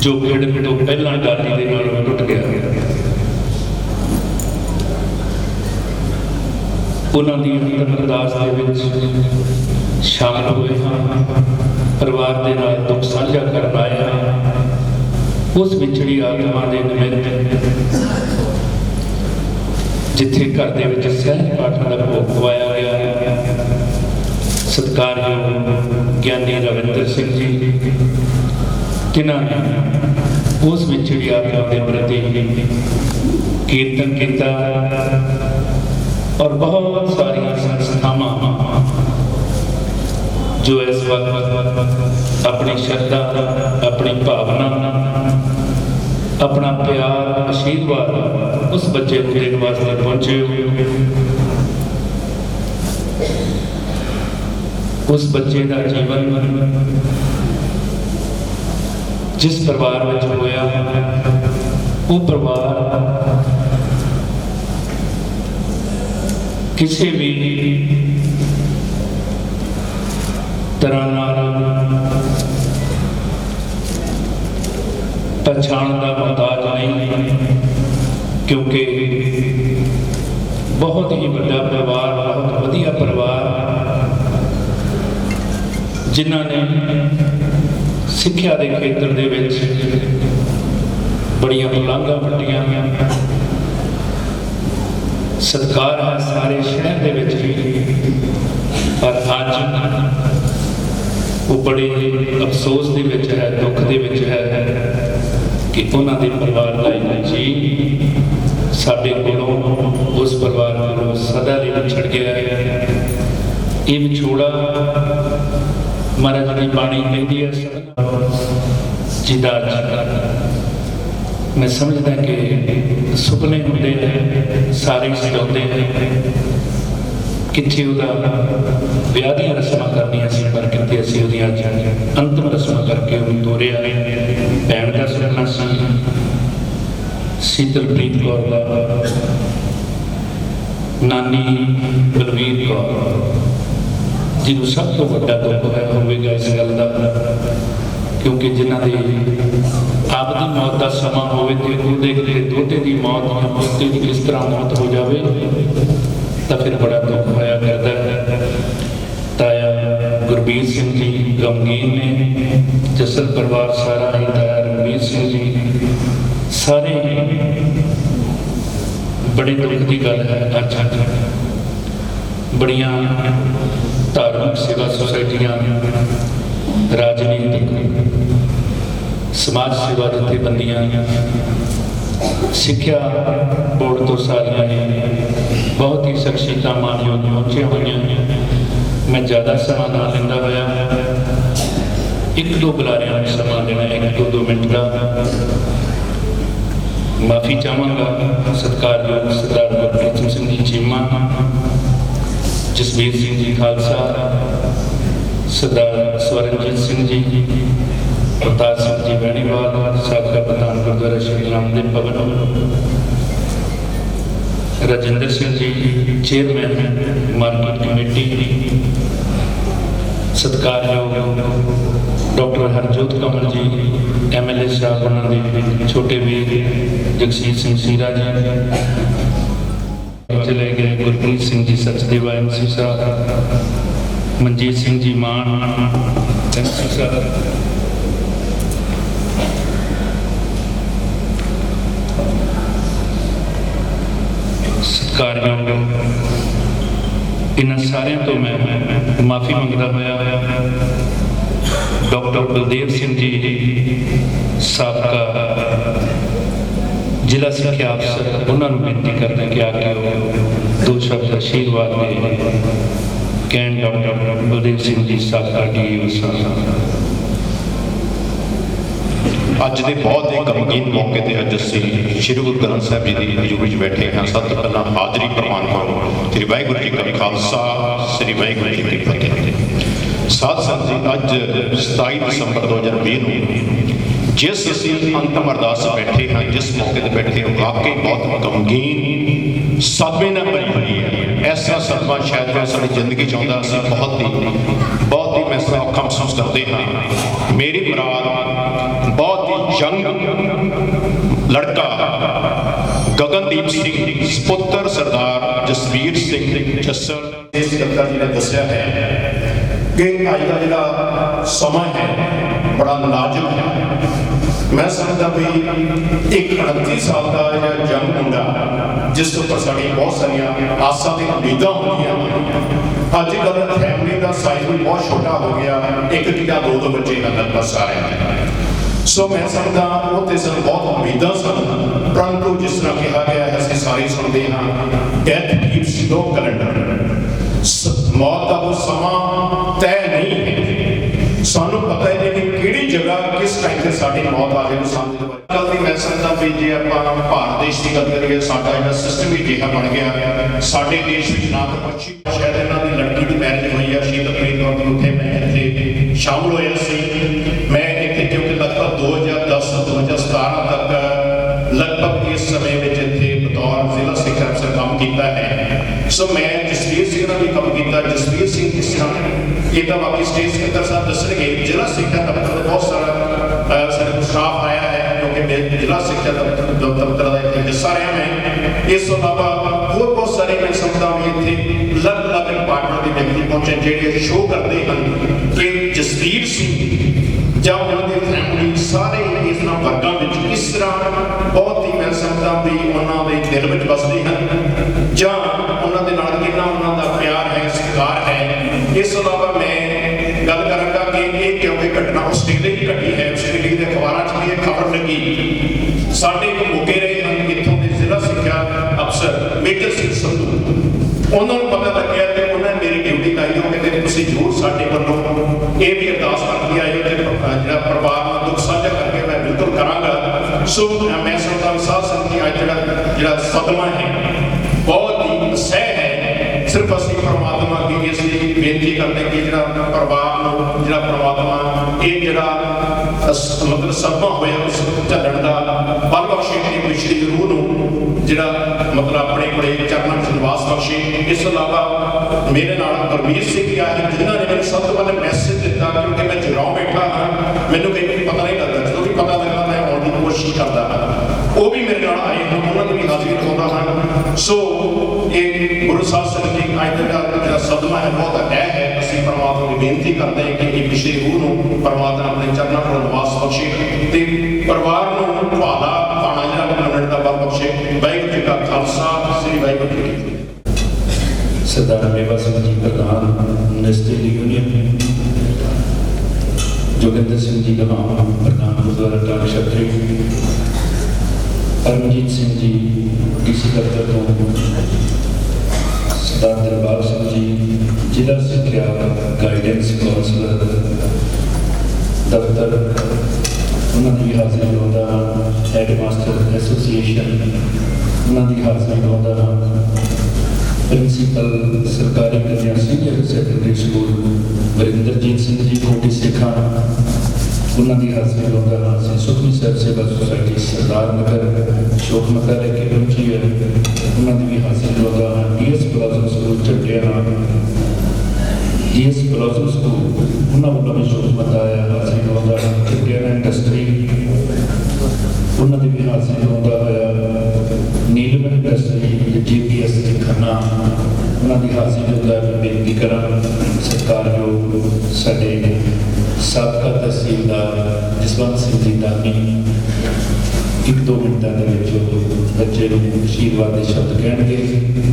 जो खिड़क तो पहला डाली के नाल टुट गया, उन्होंने अंतिम अरदास दे विच शामिल हुए हैं, परिवार के नाल दुख साझा कर आए हैं। उस विछड़ी आत्मा के निमित्त जिथे घर दे विच सहज पाठ का भोग पवाया गया, सत्कारयोग ज्ञानी रविंदर सिंह जी, जिन्होंने उस विछड़ी आत्मा के प्रति कीर्तन किया और बहुत सारी संस्थावां जो इस वक्त अपनी श्रद्धा, अपनी भावना, अपना प्यार, आशीर्वाद उस बच्चे को देने वास्ते पहुंचे हुए, उस बच्चे का जीवन जिस परिवार में होया, वो परिवार किसी भी तरह पहचान का मोहताज नहीं, क्योंकि बहुत ही बड़ा परिवार, बहुत वधिया परिवार, जिन्होंने सिक्ख्या के खेत्र दे विच बड़ियां उलांघा पट्टियां, सत्कार है सारे शहर दे विच भी, पर अज वो बड़े अफसोस दे विच है, दुख दे विच है कि उन्होंने परिवार का एक जी साडे कोलों, उस परिवार कोलों सदा लिए विछड़ गया है। ये विछोड़ा महाराज की बाणी कहती है जिदा मैं समझदा कि सुपने होंदे हैं, सारे सजाते हैं, कितने विआह दी रस्मां करनियां सी, पर कितने असीं उहदियां अंतिम रस्मां करके उन्हें तोरिया। भैन का सुखना सी शीतलप्रीत कौर का, नानी बलवीर कौर, जिन्हों सब तो बड़ा दुख होगा इस गल का, क्योंकि जिन्हों की आपकी मौत का समा हो दोते की मौत या पोते की किस तरह मौत हो जाए तो फिर बड़ा दुख होया करता है। ताया गुरबीर सिंह जी गमगीन ने, जसल परिवार सारा ही, ताया रघुवीर सिंह जी सारे बड़े दुख की गल है। अच्छा बड़िया धार्मिक सेवा सोसाइटियां, राजनीतिक समाज सेवा जथेबंदियां, सिक्ख्या बोर्ड तो सारियां ने बहुत ही शख्सियतां मानयोग पहुंचे हुई। मैं ज़्यादा समा ना लेंदा होया एक दो बुलारियां में समा लेना, एक दो मिनट का माफ़ी चाहवागा। सत्कारयोग सरदार गुरप्रीत सिंह जी चीमा, जसवीर सिंह जी खालसा, सरदार स्वरनजीत सिंह जी, अवतार सिंह जी बैणीवाल, साबका प्रधान gurdwara Shri Ramdev Bhawan, Rajendra Singh ji chairman market committee, सत्कारयोग डॉक्टर हरजोत कमल जी MLA साहब, उन्होंने छोटे वीर जगसीर सिंह सीरा जी, चले गए गुरप्रीत सिंह जी सचदेवा MC साहब, मनजीत सिंह जी मान MC साहब, सत्कारयोग इन्हां सारियां तो मैं माफ़ी मंगदा होया डॉक्टर बलदेव सिंह जी साबका जिला सिक्ख्या अफसर, उन्होंने बेनती करते कि आके दो शब्द आशीर्वाद दे कैन। डॉक्टर बलदेव सिंह जी साबका DO साहब। ਅੱਜ ਦੇ ਬਹੁਤ ਹੀ ਗਮਗੀਨ ਮੌਕੇ ਤੇ ਅੱਜ ਅਸੀਂ ਸ਼੍ਰੀ ਗੁਰੂ ਗ੍ਰੰਥ ਸਾਹਿਬ ਜੀ ਦੀ ਹਜ਼ੂਰੀ ਵਿੱਚ ਬੈਠੇ ਹਾਂ। ਸਭ ਤੋਂ ਪਹਿਲਾਂ ਹਾਜ਼ਰੀ ਪ੍ਰਵਾਨ ਕਰੋ। ਸ੍ਰੀ ਵਾਹਿਗੁਰੂ ਜੀ ਕਾ ਖਾਲਸਾ, ਸ੍ਰੀ ਵਾਹਿਗੁਰੂ ਜੀ ਕੀ ਫਤਿਹ। ਸਾਧ ਸੰਗਤ ਜੀ, ਅੱਜ 27 ਦਸੰਬਰ 2020 ਨੂੰ ਜਿਸ ਅਸੀਂ ਅੰਤਮ ਅਰਦਾਸ ਬੈਠੇ ਹਾਂ, ਜਿਸ ਮੌਕੇ ਤੇ ਬੈਠੇ ਹਾਂ, ਵਾਕਈ ਬਹੁਤ ਗਮਗੀਨ ਸਦਮੇ ਨਾਲ ਭਰੀ ਹੋਈ ਹੈ। ਐਸਾ ਸਦਮਾ ਸ਼ਾਇਦ ਮੈਂ ਸਾਡੀ ਜ਼ਿੰਦਗੀ 'ਚ ਆਉਂਦਾ ਅਸੀਂ ਬਹੁਤ ਹੀ ਮੈਂ ਇਸ ਔਖਾ ਮਹਿਸੂਸ ਕਰਦੇ ਹਾਂ। ਮੇਰੀ ਮੁਰਾਦ ਬਹੁਤ ਹੀ ਯੰਗ ਲੜਕਾ ਗਗਨਦੀਪ ਸਿੰਘ ਸਪੁੱਤਰ ਸਰਦਾਰ ਜਸਵੀਰ ਸਿੰਘ ਜੱਸਲ ਇਸ ਗੱਤਾ ਜੀ ਨੇ ਦੱਸਿਆ ਹੈ ਕਿ ਅੱਜ ਦਾ ਜਿਹੜਾ ਸਮਾਂ ਹੈ ਬੜਾ ਨਾਜ਼ੁਕ ਹੈ। ਮੈਂ ਸਮਝਦਾ ਵੀ ਇੱਕ 38 ਸਾਲ ਦਾ ਜਿਹੜਾ ਯੰਗ ਮੁੰਡਾ ਜਿਸ ਉੱਪਰ ਸਾਡੀ ਬਹੁਤ ਸਾਰੀਆਂ ਆਸਾਂ ਤੇ ਉਮੀਦਾਂ ਹੁੰਦੀਆਂ, ਅੱਜ ਕੱਲ੍ਹ ਫੈਮਿਲੀ ਦਾ ਸਾਈਜ਼ ਵੀ ਬਹੁਤ ਛੋਟਾ ਹੋ ਗਿਆ, ਇੱਕ ਜਾਂ ਦੋ ਬੱਚੇ ਲਗਭਗ ਸਾਰਿਆਂ ਦੇ। ਸੋ ਮੈਂ ਸਮਝਦਾ ਉਹ ਤੇ ਸਾਨੂੰ ਬਹੁਤ ਉਮੀਦਾਂ ਸਨ, ਪਰੰਤੂ ਜਿਸ ਤਰ੍ਹਾਂ ਕਿਹਾ ਗਿਆ ਹੈ ਅਸੀਂ ਸਾਰੇ ਸੁਣਦੇ ਹਾਂ, ਡੈਥ ਕੀਪਸ ਨੋ ਕੈਲੰਡਰ। ਮੌਤ ਦਾ ਉਹ ਸਮਾਂ ਤੈਅ ਨਹੀਂ ਹੈ। ਸਾਨੂੰ ਪਤਾ ਹੈ ਕਿ ਕਿਹੜੀ ਜਗ੍ਹਾ ਕਿਸ ਟਾਈਮ ਤੇ ਸਾਡੀ ਮੌਤ ਆ ਜਾਏ। ਸਾਨੂੰ ਕੱਲ ਦੀ ਮੈਂ ਸਮਝਦਾ ਵੀ ਜੇ ਆਪਾਂ ਭਾਰਤ ਦੇਸ਼ ਦੀ ਗੱਲ ਕਰੀਏ, ਸਾਡਾ ਜਿਹੜਾ ਸਿਸਟਮ ਹੀ ਅਜਿਹਾ ਬਣ ਗਿਆ। ਸਾਡੇ ਦੇਸ਼ ਵਿੱਚ ਨਾ ਤਾਂ ਪੱਛੀ ਸ਼ਾਇਦ ਇਹਨਾਂ ਦੀ ਲੜਕੀ ਦੀ ਮੈਰਿਜ ਹੋਈ ਆ ਸ਼ੀਤਲਪ੍ਰੀਤ ਕੌਰ ਦੀ, ਉੱਥੇ ਮੈਂ ਇੱਥੇ ਸ਼ਾਮਲ ਹੋਇਆ ਸੀ। ਮੈਂ ਇੱਥੇ ਕਿਉਂਕਿ ਲਗਭਗ 2010-2017 ਤੱਕ ਲਗਭਗ ਇਸ ਸਮੇਂ ਵਿੱਚ ਇੱਥੇ ਬਤੌਰ ਜ਼ਿਲ੍ਹਾ ਸਿੱਖਿਆ ਅਫਸਰ ਕੰਮ ਕੀਤਾ ਹੈ। ਸੋ ਮੈਂ ਜਸਵੀਰ ਸਿੰਘ ਨਾਲ ਵੀ ਕੰਮ ਕੀਤਾ। ਜਸਵੀਰ ਸਿੰਘ ਕਿਸ ਤਰ੍ਹਾਂ ਇਹ ਤਾਂ ਬਾਕੀ ਸਟੇਟ ਸਕੱਤਰ ਸਾਹਿਬ ਦੱਸਣਗੇ। ਜ਼ਿਲ੍ਹਾ ਸਿੱਖਿਆ ਦਫ਼ਤਰ ਦਾ ਬਹੁਤ ਸਾਰਾ ਸਾਡੇ ਕੋਲ ਸਟਾਫ ਆਇਆ ਹੈ, ਕਿਉਂਕਿ ਮੈਂ ਜ਼ਿਲ੍ਹਾ ਸਿੱਖਿਆ ਦਫ਼ਤਰ ਦਾ ਇੱਥੇ ਹਿੱਸਾ ਰਿਹਾ ਮੈਂ। ਇਸ ਤੋਂ ਇਲਾਵਾ ਹੋਰ ਬਹੁਤ ਸਾਰੇ ਮੈਂ ਸਮਝਦਾ ਵੀ ਇੱਥੇ ਅਲੱਗ-ਅਲੱਗ ਡਿਪਾਰਟਮੈਂਟ ਦੇ ਵਿਅਕਤੀ ਪਹੁੰਚੇ ਜਿਹੜੇ ਸ਼ੋਅ ਕਰਦੇ ਹਨ ਕਿ ਜਸਵੀਰ ਸਿੰਘ ਜਾਂ ਉਹਨਾਂ ਦੀ ਫੈਮਿਲੀ ਸਾਰੇ ਇਸ ਨਾਲ ਵਰਗਾਂ ਵਿੱਚ ਕਿਸ ਤਰ੍ਹਾਂ ਬਹੁਤ ਹੀ ਮੈਂ ਸਮਝਦਾ ਵੀ ਉਹਨਾਂ ਦੇ ਦਿਲ ਵਿੱਚ ਵੱਸਦੇ ਹਨ, ਜਾਂ ਉਹਨਾਂ ਦੇ ਨਾਲ ਕਿੰਨਾ ਉਹਨਾਂ ਦਾ ਪਿਆਰ ਹੈ, ਸਤਿਕਾਰ ਹੈ। ਇਸ ਤੋਂ ਇਲਾਵਾ ਮੈਂ ਗੱਲ ਕਰਾਂਗਾ ਕਿ ਇਹ ਕਿਉਂਕਿ ਘਟਨਾ ਆਸਟ੍ਰੇਲੀਆ ਦੀ ਘਟੀ ਹੈ, ਆਸਟ੍ਰੇਲੀਆ ਦੇ ਅਖਬਾਰਾਂ 'ਚ ਵੀ ਇਹ ਖਬਰ ਲੱਗੀ। ਸਾਡੇ ਇੱਕ ਮੌਕੇ ਰਹੇ ਹਨ ਇੱਥੋਂ ਦੇ ਜ਼ਿਲ੍ਹਾ ਸਿੱਖਿਆ ਅਫਸਰ ਮੇਜਰ ਸਿੰਘ ਸੰਧੂ, ਉਹਨਾਂ ਨੂੰ ਪਤਾ ਲੱਗਿਆ ਤੇ ਉਹਨਾਂ ਨੇ ਮੇਰੀ ਡਿਊਟੀ ਲਾਈ ਹੋ ਕਿ ਤੁਸੀਂ ਜ਼ਰੂਰ ਸਾਡੇ ਵੱਲੋਂ ਇਹ ਵੀ ਅਰਦਾਸ ਕਰਕੇ ਆਏ ਕਿ ਜਿਹੜਾ ਪਰਿਵਾਰ ਨਾਲ ਦੁੱਖ ਸਾਂਝਾ ਕਰਕੇ ਮੈਂ ਬਿਲਕੁਲ ਕਰਾਂਗਾ। ਸੋ ਮੈਂ ਸਮਝਦਾ ਸਾਧ ਸੰਗਤ ਜੀ ਅੱਜ ਜਿਹੜਾ ਸਦਮਾ ਹੈ ਬਹੁਤ ਹੀ ਸਹਿ ਹੈ। ਸਿਰਫ ਅਸੀਂ ਪਰਮਾਤਮਾ ਅੱਗੇ ਇਸ ਲਈ ਬੇਨਤੀ ਕਰਦੇ ਕਿ ਜਿਹੜਾ ਪਰਿਵਾਰ ਨੂੰ ਜਿਹੜਾ ਪਰਮਾਤਮਾ ਇਹ ਜਿਹੜਾ ਮਤਲਬ ਸਦਮਾ ਹੋਇਆ ਉਸ ਝੱਲਣ ਦਾ ਬਲ ਬਖਸ਼ੇ ਤੇ ਪਿਛਲੀ ਰੂਹ ਨੂੰ ਜਿਹੜਾ ਮਤਲਬ ਆਪਣੇ ਕੋਲੇ ਚਰਨਾਂ ਵਿੱਚ ਨਿਵਾਸ ਬਖਸ਼ੇ। ਇਸ ਤੋਂ ਇਲਾਵਾ ਮੇਰੇ ਨਾਲ ਗੁਰਮੀਤ ਸਿੰਘ ਜੀ ਆਏ ਜਿਨ੍ਹਾਂ ਨੇ ਮੈਨੂੰ ਸਭ ਤੋਂ ਪਹਿਲਾਂ ਮੈਸੇਜ ਦਿੱਤਾ, ਕਿਉਂਕਿ ਮੈਂ ਜਗਰਾਉਂ ਬੈਠਾ ਹਾਂ, ਮੈਨੂੰ ਕਈ ਵਾਰੀ ਪਤਾ ਨਹੀਂ ਲੱਗਦਾ, ਜਦੋਂ ਵੀ ਪਤਾ ਲੱਗਦਾ ਮੈਂ ਆਉਣ ਦੀ ਕੋਸ਼ਿਸ਼ ਕਰਦਾ ਹਾਂ। ਉਹ ਵੀ ਮੇਰੇ ਨਾਲ ਆਏ ਹਨ, ਉਹਨਾਂ ਦੀ ਵੀ ਹਾਜ਼ਰੀ ਲਗਾਉਂਦਾ ਹਾਂ। ਸੋ ਇਹ ਗੁਰੂ ਸਾਹਿਬ ਸੰਗਤ ਜੀ ਅੱਜ ਦਾ ਜਿਹੜਾ ਸਦਮਾ ਹੈ ਬਹੁਤ ਅਹਿਮ ਹੈ। ਅਸੀਂ ਪਰਮਾਤਮਾ ਦੀ ਬੇਨਤੀ ਕਰਦੇ ਹਾਂ ਕਿ ਇਹ ਪਿਛਲੀ ਰੂਹ ਨੂੰ ਪਰਮਾਤਮਾ ਆਪਣੇ ਚਰਨਾਂ ਕੋਲ ਨਿਵਾਸ ਬਖਸ਼ੇ ਤੇ ਪਰਿਵਾਰ ਨੂੰ ਭਾਲਾ ਪਾਣਾ ਜਿਹੜਾ ਬਣਨ ਦਾ ਬਲ ਬਖਸ਼ੇ। ਵਾਹਿਗੁਰੂ ਜੀ ਕਾ ਖਾਲਸਾ, ਸ੍ਰੀ ਵਾਹਿਗੁਰੂ ਜੀ ਕੀ ਫਤਿਹ। ਸਰਦਾਰ ਮੇਵਾ ਸਿੰਘ ਜੀ ਪ੍ਰਧਾਨ ਨੈਸ਼ਨਲ ਯੂਨੀਅਨ, ਜੋਗਿੰਦਰ ਸਿੰਘ ਜੀ ਗਨਾਮ ਪ੍ਰਧਾਨ ਗੁਰਦੁਆਰਾ ਟਾਕ ਛਤਰੀ, ਪਰਮਜੀਤ ਸਿੰਘ ਜੀ ਡੀਸੀ ਦਫ਼ਤਰ ਤੋਂ, ਸਰਦਾਰ ਦਿਲਬਾਗ ਸਿੰਘ ਜੀ ਜ਼ਿਲ੍ਹਾ ਸਿੱਖਿਆ ਗਾਈਡੈਂਸ ਕਾਉਂਸਲਰ ਦਫ਼ਤਰ, ਉਹਨਾਂ ਦੀ ਹਾਜ਼ਰੀ ਲਾਉਂਦਾ ਹਾਂ। ਹੈਡਮਾਸਟਰ ਐਸੋਸੀਏਸ਼ਨ, ਉਹਨਾਂ ਦੀ ਹਾਜ਼ਰੀ ਲਾਉਂਦਾ ਹਾਂ। ਪ੍ਰਿੰਸੀਪਲ ਸਰਕਾਰੀ ਕਨਿਆ senior secondary school Varinderjit Singh ji Koti ਸਿੱਖਾਂ, ਉਹਨਾਂ ਦੀ ਹਾਜ਼ਰੀ ਲਾਉਂਦਾ ਹਾਂ। ਅਸੀਂ ਸੁਖਮਨੀ ਸਾਹਿਬ ਸੇਵਾ ਸੁਸਾਇਟੀ ਸਰਦਾਰ ਨਗਰ ਸ਼ੋਕਮਤਾ ਲੈ ਕੇ ਪਹੁੰਚੀ ਹੈ, ਉਹਨਾਂ ਦੀ ਵੀ ਹਾਜ਼ਰੀ ਲਾਉਂਦਾ ਹਾਂ। ਡੀਐਸ ਪਲਾਜ਼ਮ ਸਕੂਲ ਝੱਟਿਆਣਾ, ਡੀਐਸ ਪਲਾਜ਼ਮ ਸਕੂਲ ਉਹਨਾਂ ਵੱਲੋਂ ਵੀ ਸ਼ੋਕਮਤਾ ਆਇਆ, ਹਾਜ਼ਰੀ ਲਾਉਂਦਾ ਹਾਂ। ਝੱਟਿਆਣਾ ਇੰਡਸਟਰੀ, ਉਹਨਾਂ ਦੀ ਵੀ ਹਾਜ਼ਰੀ ਲਾਉਂਦਾ ਹੋਇਆ। ਨੀਲਮ ਇੰਡਸਟਰੀ ਜੀਪੀਐਸ ਖੰਨਾ, ਉਹਨਾਂ ਦੀ ਹਾਜ਼ਰੀ ਲਾਉਂਦਾ ਮੈਂ ਬੇਨਤੀ ਕਰਾਂ ਸਤਿਕਾਰਯੋਗ ਸਾਡੇ ਸਾਬਕਾ ਤਹਿਸੀਲਦਾਰ ਜਸਵੰਤ ਸਿੰਘ ਜੀ ਦਾਨੀ 1-2 ਮਿੰਟਾਂ ਦੇ ਵਿੱਚ ਬੱਚੇ ਨੂੰ ਆਸ਼ੀਰਵਾਦ ਦੇ ਸ਼ਬਦ ਕਹਿਣਗੇ।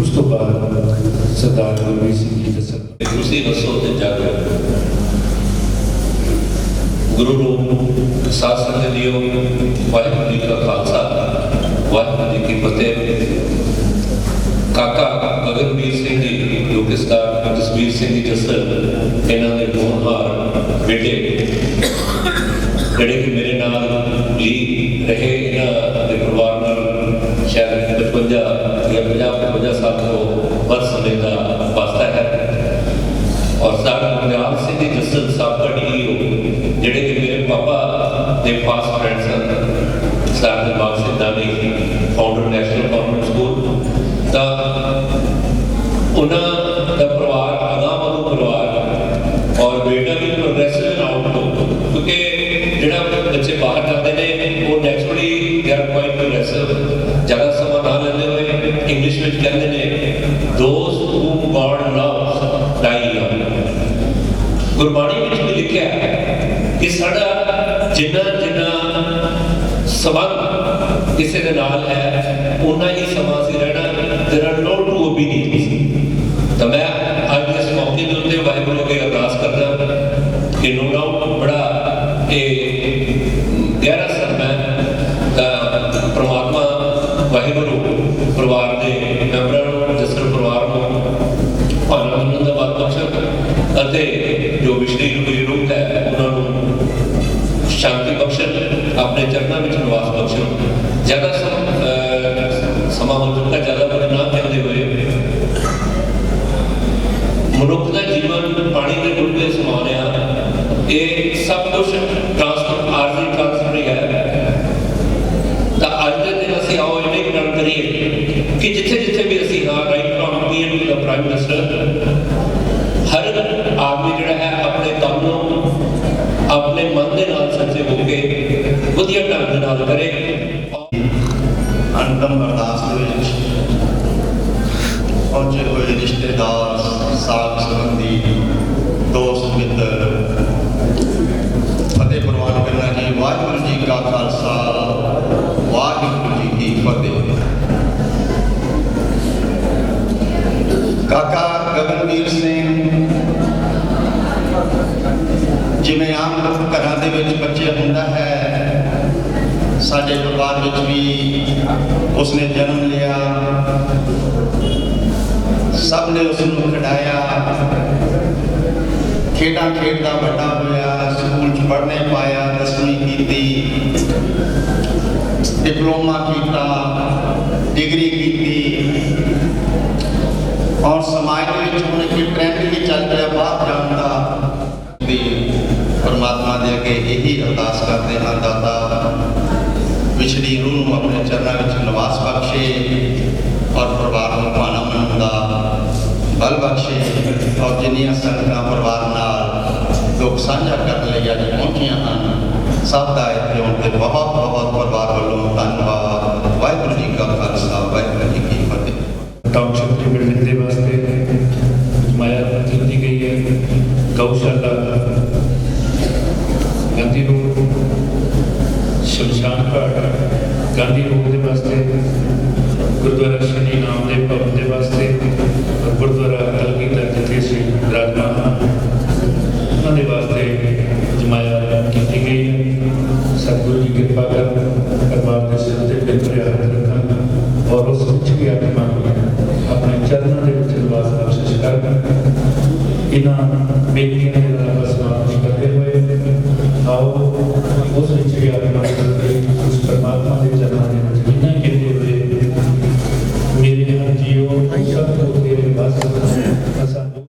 ਉਸ ਤੋਂ ਬਾਅਦ ਸਰਦਾਰ ਗੁਰਮੀਤ ਸਿੰਘ ਜੀ ਦੱਸਣ। ਤੁਸੀਂ ਦੱਸੋ ਤੇ ਜਾਗੋ ਗੁਰੂ ਨੂੰ ਸਾਧ ਸੰਗਤ ਜੀਓ, ਵਾਹਿਗੁਰੂ ਜੀ ਕਾ ਖਾਲਸਾ, ਵਾਹਿਗੁਰੂ ਜੀ ਕੀ ਫਤਿਹ। ਕਾਕਾ ਗਗਨਵੀਰ ਸਿੰਘ ਜੀ ਜੋ ਕਿ ਸਰਦਾਰ ਜਸਵੀਰ ਸਿੰਘ ਜੀ ਜੱਸਲ, ਇਹਨਾਂ ਦੇ ਹੋਣਹਾਰ ਬੇਟੇ ਜਿਹੜੇ ਕਿ ਮੇਰੇ ਨਾਲ ਵੀ ਰਹੇ, ਇਹਨਾਂ ਦੇ ਪਰਿਵਾਰ ਨਾਲ ਸ਼ਾਇਦ 55 ਜਾਂ 50 ਸਾਲ ਤੋਂ ਵੱਧ ਸਮੇਂ ਦਾ ਵਾਸਤਾ ਹੈ। ਔਰ ਸਰਦਾਰ ਗੁਰਦਿਆਲ ਸਿੰਘ ਜੀ ਜੱਸਲ ਸਾਬਕਾ DEO, ਜਿਹੜੇ ਕਿ ਮੇਰੇ ਪਾਪਾ ਦੇ ਫਾਸਟ ਫਰੈਂਡ ਸਨ, ਸਰਦਾਰ ਦਿਲਬਾਗ ਸਿੰਘ ਦਾਨੀ, ਫਾਊਂਡਰ ਨੈਸ਼ਨਲ ਗਵਰਨਮੈਂਟ ਸਕੂਲ, ਤਾਂ ਉਹਨਾਂ ਦਾ ਪਰਿਵਾਰ ਅਗਾਂਹ ਪਰਿਵਾਰ ਔਰ ਬੇਟਾ ਵੀ ਪ੍ਰੋਗਰੈਸਿਵ ਆਊਟਲੁੱਕ, ਕਿਉਂਕਿ ਜਿਹੜਾ ਬੱਚੇ ਬਾਹਰ ਜਾਂਦੇ ਨੇ ਉਹ naturally they are quite progressive, ਜ਼ਿਆਦਾ ਸਮਾਂ ਨਾ ਲੈਂਦੇ ਹੋਏ ਇੰਗਲਿਸ਼ ਵਿੱਚ ਕਹਿੰਦੇ ਨੇ those whom God loves die young. Gurbani ਵਿੱਚ ਵੀ ਲਿਖਿਆ ਹੈ ਕਿ ਸਾਡਾ ਜਿੰਨਾ ਸੰਬੰਧ ਕਿਸੇ ਦੇ ਨਾਲ ਹੈ ਉਨਾ ਹੀ ਸਮਾਂ ਅਸੀਂ ਰਹਿਣਾ। ਦੇਰ ਆਰ ਨੋ ਟੂ ਓਬੀਡੀਐਂਸ। ਤਾਂ ਮੈਂ ਅੱਜ ਇਸ ਮੌਕੇ ਦੇ ਉੱਤੇ ਵਾਹਿਗੁਰੂ ਅੱਗੇ ਅਰਦਾਸ ਕਰਦਾ ਕਿ ਨੋ ਡਾਊਟ ਬੜਾ ਇਹ ਗਹਿਰਾ ਸਮਾਂ ਤਾਂ ਪ੍ਰਮਾਤਮਾ ਵਾਹਿਗੁਰੂ ਪਰਿਵਾਰ ਦੇ ਮੈਂਬਰਾਂ ਨੂੰ, ਜਸਲ ਪਰਿਵਾਰ ਨੂੰ ਭਾਣਾ ਮੰਨਣ ਦਾ ਬਲ ਬਖਸ਼ਣ ਅਤੇ ਜੋ ਵਿਸ਼ਰੀ ਰੂਪ ਹੈ ਉਹਨਾਂ ਨੂੰ ਸ਼ਾਂਤੀ ਬਖਸ਼ਣ, ਆਪਣੇ ਚਰਨਾਂ ਵਿੱਚ ਨਿਵਾਸ ਬਖਸ਼ਣ। ਜ਼ਿਆਦਾ ਸਮਾਂ ਹੋ ਚੁੱਕਾ, ਜ਼ਿਆਦਾ ਕੁਝ ਨਾ ਕਹਿੰਦੇ ਹੋਏ, ਮਨੁੱਖ ਦਾ ਜੀਵਨ ਪਾਣੀ ਦੇ ਗੁਰਦੇ ਸਮਾਨ ਆ। ਇਹ ਸਭ ਕੁਝ ਆਰਜ਼ੀ ਟ੍ਰਾਂਸਫਰ ਹੈ। ਤਾਂ ਅੱਜ ਦੇ ਦਿਨ ਅਸੀਂ ਆਓ ਇਹਨੇ ਗੱਲ ਕਰੀਏ ਕਿ ਜਿੱਥੇ ਵੀ ਅਸੀਂ ਹਾਂ, right from PM to the prime minister, ਹਰ ਆਦਮੀ ਜਿਹੜਾ ਹੈ ਆਪਣੇ ਕੰਮ ਨੂੰ ਆਪਣੇ ਮਨ ਦੇ ਨਾਲ ਸੱਚੇ ਹੋ ਕੇ ਵਧੀਆ ਢੰਗ ਦੇ ਨਾਲ ਕਰੇ। ਅੰਤਮ ਅਰਦਾਸ ਦੇ ਵਿੱਚ ਪਹੁੰਚੇ ਹੋਏ ਰਿਸ਼ਤੇਦਾਰ, ਸਾਥ ਸੰਬੰਧੀ, ਦੋਸਤ ਮਿੱਤਰ, ਫਤਿਹ ਪ੍ਰਵਾਨ ਕਰਨਾ ਜੀ। ਵਾਹਿਗੁਰੂ ਜੀ ਕਾ ਖਾਲਸਾ, ਵਾਹਿਗੁਰੂ ਜੀ ਕੀ ਫਤਿਹ। ਕਾਕਾ ਗਗਨਵੀਰ ਸਿੰਘ, ਜਿਵੇਂ ਆਮ ਘਰਾਂ ਦੇ ਵਿੱਚ ਬੱਚੇ ਹੁੰਦਾ ਹੈ, ਸਾਡੇ ਪਰਿਵਾਰ ਵਿੱਚ ਵੀ ਉਸਨੇ ਜਨਮ ਲਿਆ। ਸਭ ਨੇ ਉਸ ਨੂੰ ਖਿਡਾਇਆ, ਖੇਡਾਂ ਖੇਡਦਾ ਵੱਡਾ ਹੋਇਆ, ਸਕੂਲ 'ਚ ਪੜ੍ਹਨੇ ਪਾਇਆ, 10ਵੀਂ ਕੀਤੀ, ਡਿਪਲੋਮਾ ਕੀਤਾ, ਡਿਗਰੀ ਕੀਤੀ। ਔਰ ਸਮਾਜ ਦੇ ਵਿੱਚ ਹੁਣ ਇੱਕ ਟ੍ਰੈਂਡ ਵੀ ਚੱਲ ਰਿਹਾ ਬਾਹਰ ਜਾਣ ਦਾ। ਪਰਮਾਤਮਾ ਦੇ ਅੱਗੇ ਇਹੀ ਅਰਦਾਸ ਕਰਦੇ ਹਾਂ, ਦਾਤਾ ਵਿਛੜੀ ਰੂਹ ਨੂੰ ਆਪਣੇ ਚਰਨਾਂ ਵਿੱਚ ਨਿਵਾਸ ਬਖਸ਼ੇ ਔਰ ਪਰਿਵਾਰ ਨੂੰ ਭਾਣਾ ਮੰਨਣ ਦਾ ਬਲ ਬਖਸ਼ੇ। ਔਰ ਜਿੰਨੀਆਂ ਸੰਗਤਾਂ ਪਰਿਵਾਰ ਨਾਲ ਦੁੱਖ ਸਾਂਝਾ ਕਰਨ ਲਈ ਅੱਜ ਪਹੁੰਚੀਆਂ ਹਨ, ਸਭ ਦਾ ਇੱਥੇ ਆਉਣ ਤੇ ਬਹੁਤ ਪਰਿਵਾਰ ਵੱਲੋਂ ਧੰਨਵਾਦ। ਵਾਹਿਗੁਰੂ ਜੀ ਕਾ ਖਾਲਸਾ, ਵਾਹਿਗੁਰੂ ਜੀ ਕੀ ਫਤਿਹ। ਟਾਊਨਸ਼ਿਪ ਦੀ ਬਿਲਡਿੰਗ ਦੇ ਵਾਸਤੇ ਮਾਇਆ ਕੀਤੀ ਗਈ ਹੈ। ਗਊਸ਼ਾਲਾ, ਗਾਂਧੀ ਰੋਡ, ਸ਼ਮਸ਼ਾਨ ਘਾਟ, ਗਾਂਧੀ ਰੋਡ ਦੇ ਵਾਸਤੇ, ਗੁਰਦੁਆਰਾ ਸ਼੍ਰੀ ਨਾਮਦੇਵ ਭਵਨ ਦੇ ਵਾਸਤੇ, ਗੁਰਦੁਆਰਾ ਕਲਗੀਧਰ ਜਿੱਥੇ ਸ੍ਰੀ ਵਿਰਾਜਮਾਨ ਉਹਨਾਂ ਦੇ ਵਾਸਤੇ ਜਮਾਇਆ ਕੀਤੀ ਗਈ ਹੈ। ਸਤਿਗੁਰੂ ਜੀ ਕਿਰਪਾ ਕਰਨ, ਪਰਿਵਾਰ ਦੇ ਸਿਰ ਤੇ ਬਿਲਕੁਲ ਹੱਥ ਰੱਖਣ ਔਰ ਉਸ ਵਿੱਚ ਵੀ ਆਤਮਾ ਆਪਣੇ ਚਰਨਾਂ ਦੇ ਵਿੱਚ ਨਿਵਾਸ ਬਖਸ਼ਿਸ਼ ਕਰਨ। ਇਹਨਾਂ ਬੇਟੀਆਂ